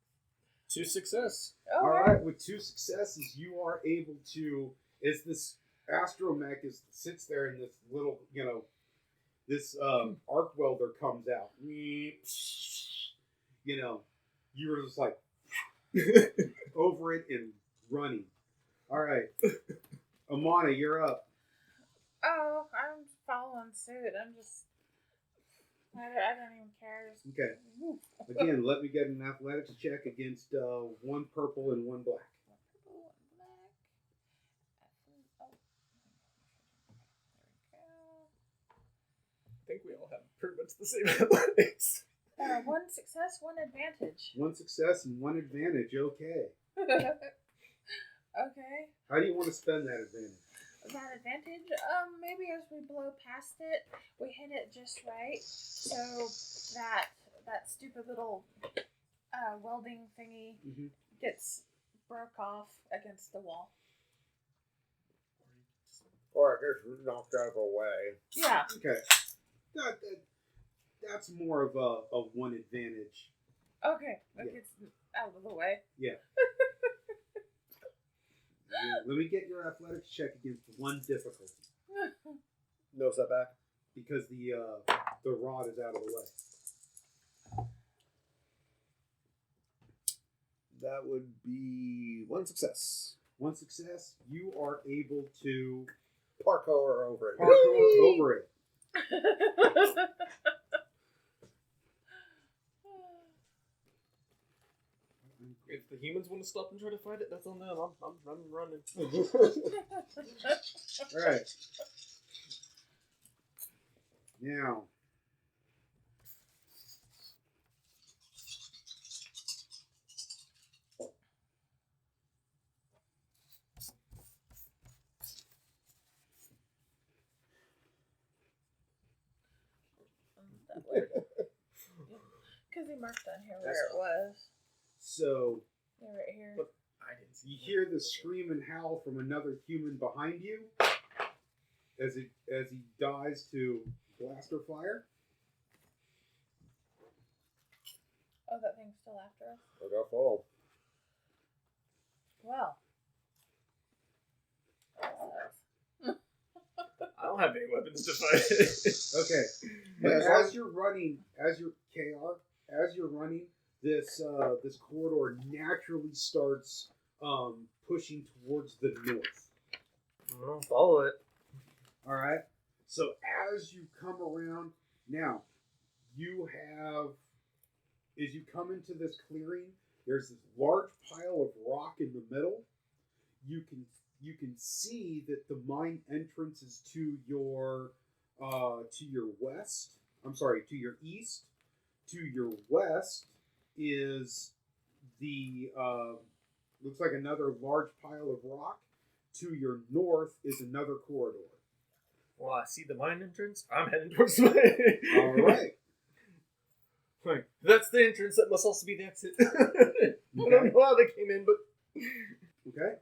2 success. Oh, All right, with 2 successes, you are able to. As this astromech sits there in this little, this arc welder comes out. You're just like over it and running. All right. Amana, you're up. Oh, I'm following suit. I don't even care. Okay. Again, let me get an athletics check against one purple and one black. Purple and black. Oh, there I think we all have pretty much the same athletics. we go. One success, one advantage. One success and one advantage. Okay. Okay. How do you want to spend that advantage? That advantage, maybe as we blow past it, we hit it just right, so that stupid little welding thingy gets broke off against the wall. Or it gets knocked out of the way. Yeah. Okay. That's more of a one advantage. Okay, that Yeah. gets out of the way. Yeah. Let me get your athletics check against one difficulty No setback. because the rod is out of the way. That would be one success. One success, you are able to Parkour over it. parkour over it. If the humans want to stop and try to fight it, that's on them. I'm running. All right. Now, Because he marked on here where it was. so Yeah, right here. But I didn't see. you hear the scream and howl from another human behind you as he dies to blaster fire. Oh, that thing's still after us? I got full. Well. I don't have any weapons to fight it. Okay. Yeah, As you're running, this corridor naturally starts pushing towards the north. I'll follow it. All right. So as you come around, now you have, as you come into this clearing, there's this large pile of rock in the middle. You can see that the mine entrance is to your west. I'm sorry, to your east. To your west is the looks like another large pile of rock. To your north is another corridor. Well, I see the mine entrance. I'm heading towards the mine. All right. Like, that's the entrance. That must also be the exit. I don't know how they came in, but Okay.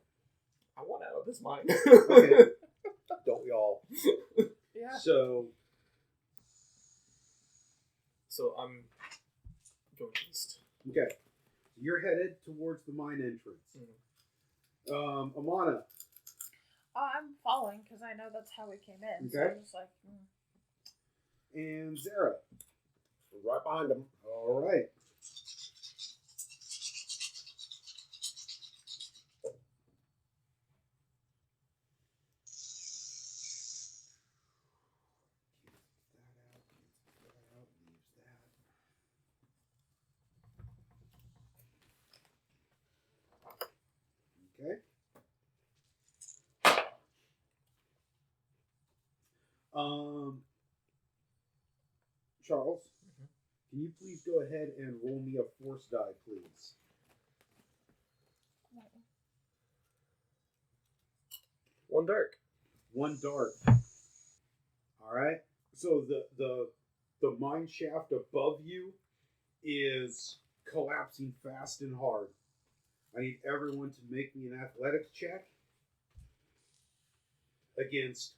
I want out of this mine. Okay. Don't we all? Yeah. So I'm going east. okay, you're headed towards the mine entrance. Amana. Oh, I'm following because I know that's how we came in. So Okay. I'm just like, And Zara. Right behind him. All right. Okay. Charles, can you please go ahead and roll me a force die, please? One dark. One dark. All right. So the mine shaft above you is collapsing fast and hard. I need everyone to make me an athletics check against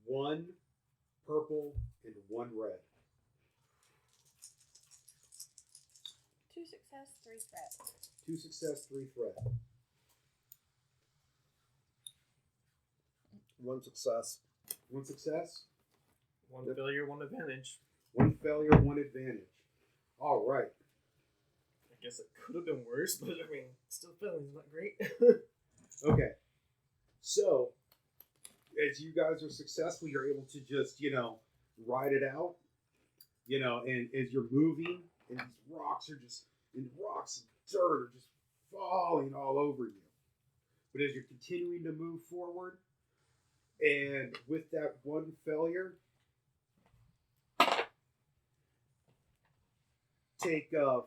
one purple and one red. 2 success, 3 threat. 2 success, 3 threat. One success. 1 success, One failure, one advantage. 1 failure, 1 advantage. All right. I guess it could have been worse, but I mean, still failing's not great. Okay. So, as you guys are successful, you're able to just, ride it out, and as you're moving, and these rocks and dirt are just falling all over you. But as you're continuing to move forward, and with that one failure, take 5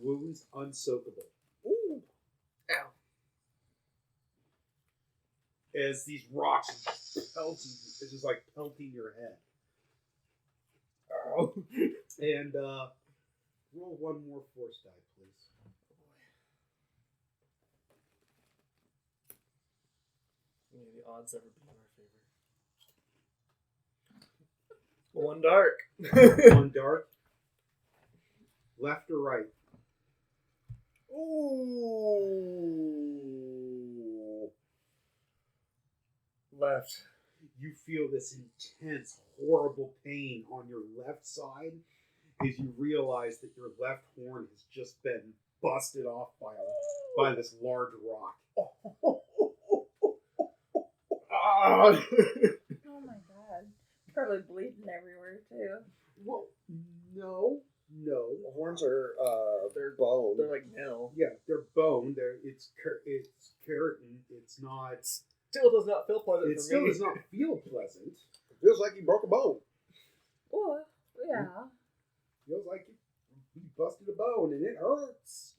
wounds unsoakable. Ooh. Ow. As these rocks it's just like pelting your head. Oh. And roll one more force die, please. May the odds ever be in our favor. One dark. One dark. Left or right? Ooh. Left. You feel this intense, horrible pain on your left side as you realize that your left horn has just been busted off by this large rock. Oh my god. Probably bleeding everywhere too. Well, no. The horns are they're bone. They're like nail. Yeah, they're bone. It's keratin. It's not. Still does not feel pleasant It for still me. does not feel pleasant. It feels like you broke a bone. Oh, yeah. Feels like you busted a bone and it hurts.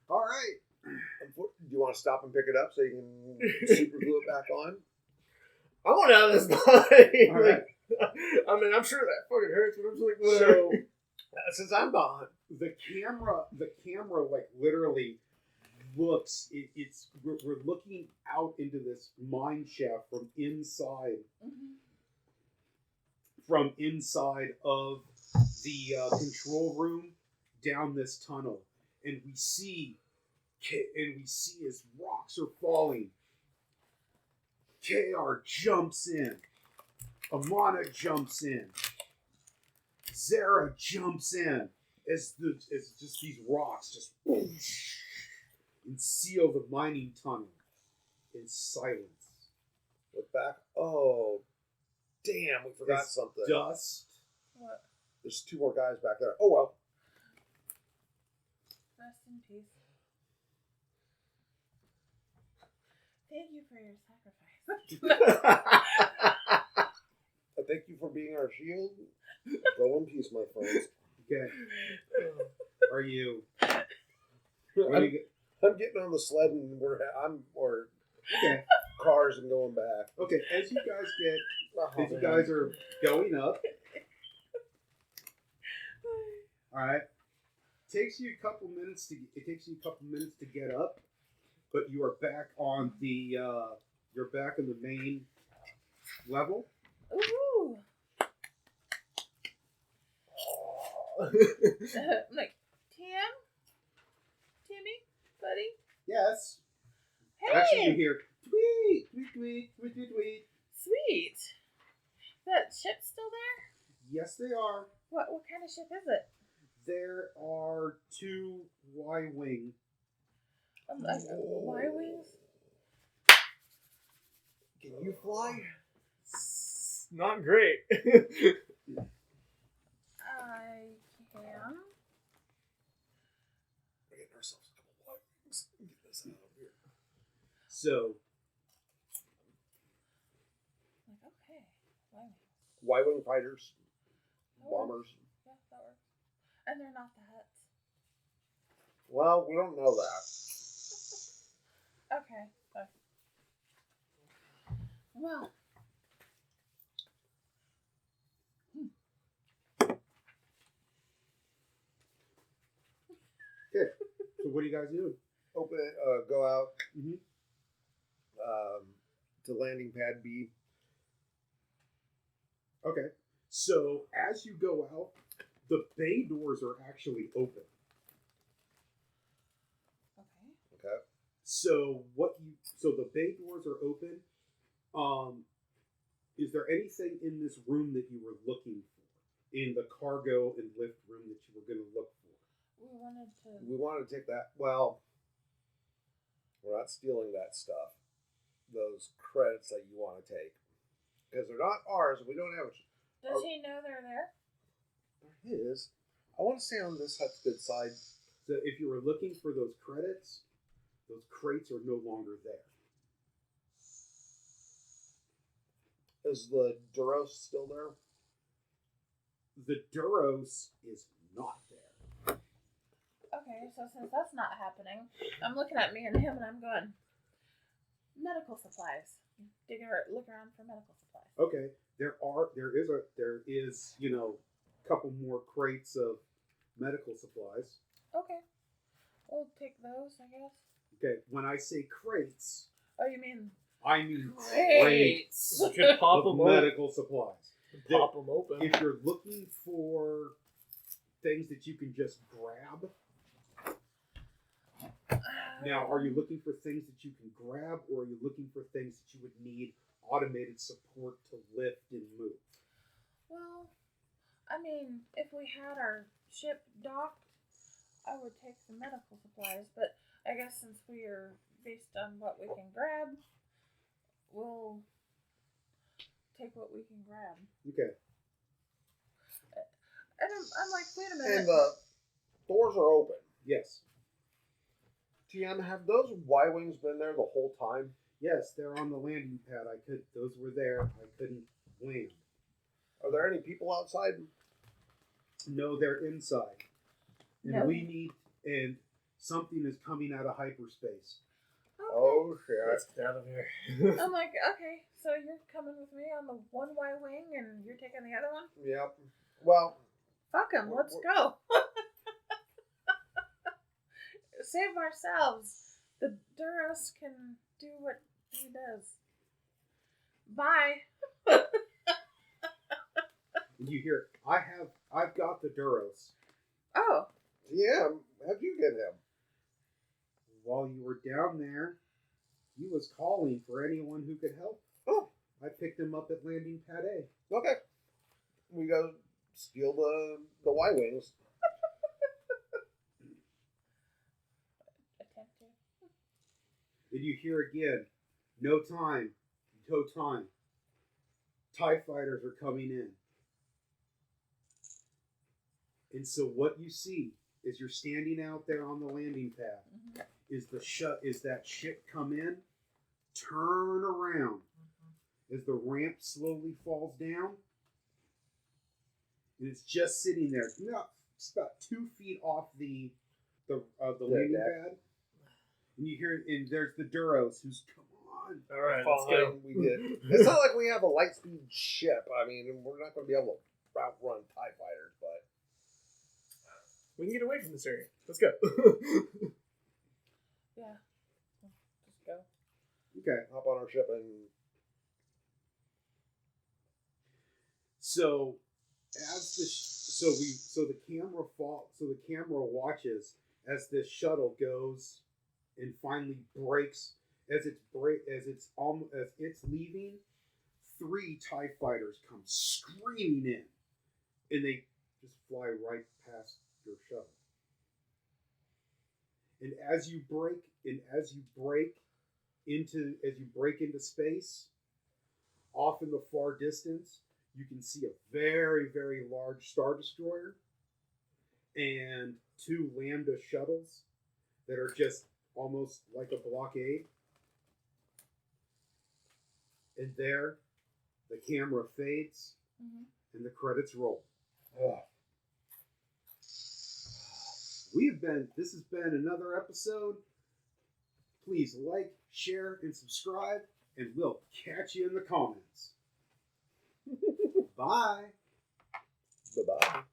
All right. Do you want to stop and pick it up so you can super glue it back on? I want out of this body. All right. I mean, I'm sure that fucking hurts, but I'm just like, whatever. So Since I'm gone. the camera like literally looks. We're looking out into this mine shaft from inside. Mm-hmm. From inside of the control room down this tunnel, and we see as rocks are falling, KR jumps in, Amana jumps in, Zara jumps in as just these rocks just whoosh, and seal the mining tunnel in silence. Look back. Oh, damn, we forgot It's something. Dust. What? There's 2 more guys back there. Oh, well. Rest in peace. Thank you for your sacrifice. Thank you for being our shield. Go in peace, my friends. Okay. Are you? I'm getting on the sled and I'm Okay. cars and going back. Okay. As you guys are going up, all right. It takes you a couple minutes to get up, but you are back on the you're back in the main level. Ooh. I'm like, Timmy, buddy. Yes. Hey. Actually, you hear tweet, tweet, tweet, tweet, tweet, tweet. Sweet. That ship's still there? Yes, they are. What kind of ship is it? There are 2 Y-wing. Y-wings? Can you fly? Not great. I can. We're getting ourselves a couple of wings. Get this out of here. So, Like, okay. Y-wings. Y-wing fighters, That bombers. works. Yeah, that works. And they're not the Hutts. Well, we don't know that. Okay. Fine. Well. okay. So what are you guys doing? Open it, go out Mhm. to landing pad B. Okay. So as you go out, the bay doors are actually open. Okay. Okay. So the bay doors are open. Is there anything in this room that you were looking for? In the cargo and lift room that you were going to look for? We wanted to take that. Well, we're not stealing that stuff. those credits that you want to take. Because they're not ours. We don't have Does he know they're there? They're his. I want to stay on this hut's good side. So if you were looking for those credits, those crates are no longer there. Is the Duros still there? The Duros is not there. Okay, so since that's not happening, I'm looking at me and him and I'm going, medical supplies. Look around for medical supplies. Okay, there is a couple more crates of medical supplies. Okay. We'll take those, I guess. Okay, when I say crates, Oh, you mean I mean crates? crates Could pop of them medical supplies. Pop them open. If you're looking for things that you can just grab, now are you looking for things that you can grab, or are you looking for things that you would need automated support to lift and move? Well, I mean, if we had our ship docked, I would take some medical supplies, but I guess since we are based on what we can grab, we'll take what we can grab. Okay. And I'm like, wait a minute. And the doors are open. Yes. TM, have those Y-Wings been there the whole time? Yes, they're on the landing pad. Those were there. I couldn't land. Are there any people outside? No, they're inside. And No. and something is coming out of hyperspace. Okay. Oh, shit. Let's get out of here. I'm like, okay, so you're coming with me on the one Y-Wing and you're taking the other one? Yep. Well, Fuck him, let's go. Save ourselves. The Duros can do what he does. Bye. And you hear, I've got the Duros. Oh. TM, how'd you get him? While you were down there, he was calling for anyone who could help. Oh. I picked him up at landing pad A. Okay. We go steal the Y-Wings. Attempt to. Then you hear again, no time. TIE fighters are coming in. And so what you see is you're standing out there on the landing pad. Mm-hmm. Is that ship come in, turn around as the ramp slowly falls down, and it's just sitting there. It's about 2 feet off the landing deck. pad, and you hear, and there's the Duros who's come on. All right, let's go. Fine, we did. It's not like we have a light-speed ship. I mean, we're not going to be able to outrun TIE fighters, but... We can get away from this area. Let's go. Yeah. Just go. Okay, hop on our ship and... So the camera watches as this shuttle goes and finally breaks as it's leaving. 3 TIE fighters come screaming in, and they just fly right past your shuttle. And as you break into space, off in the far distance, you can see a very, very large Star Destroyer and 2 Lambda shuttles that are just almost like a blockade. And there, the camera fades, and the credits roll. Ugh. This has been another episode. Please like, share, and subscribe, and we'll catch you in the comments. Bye. Bye-bye.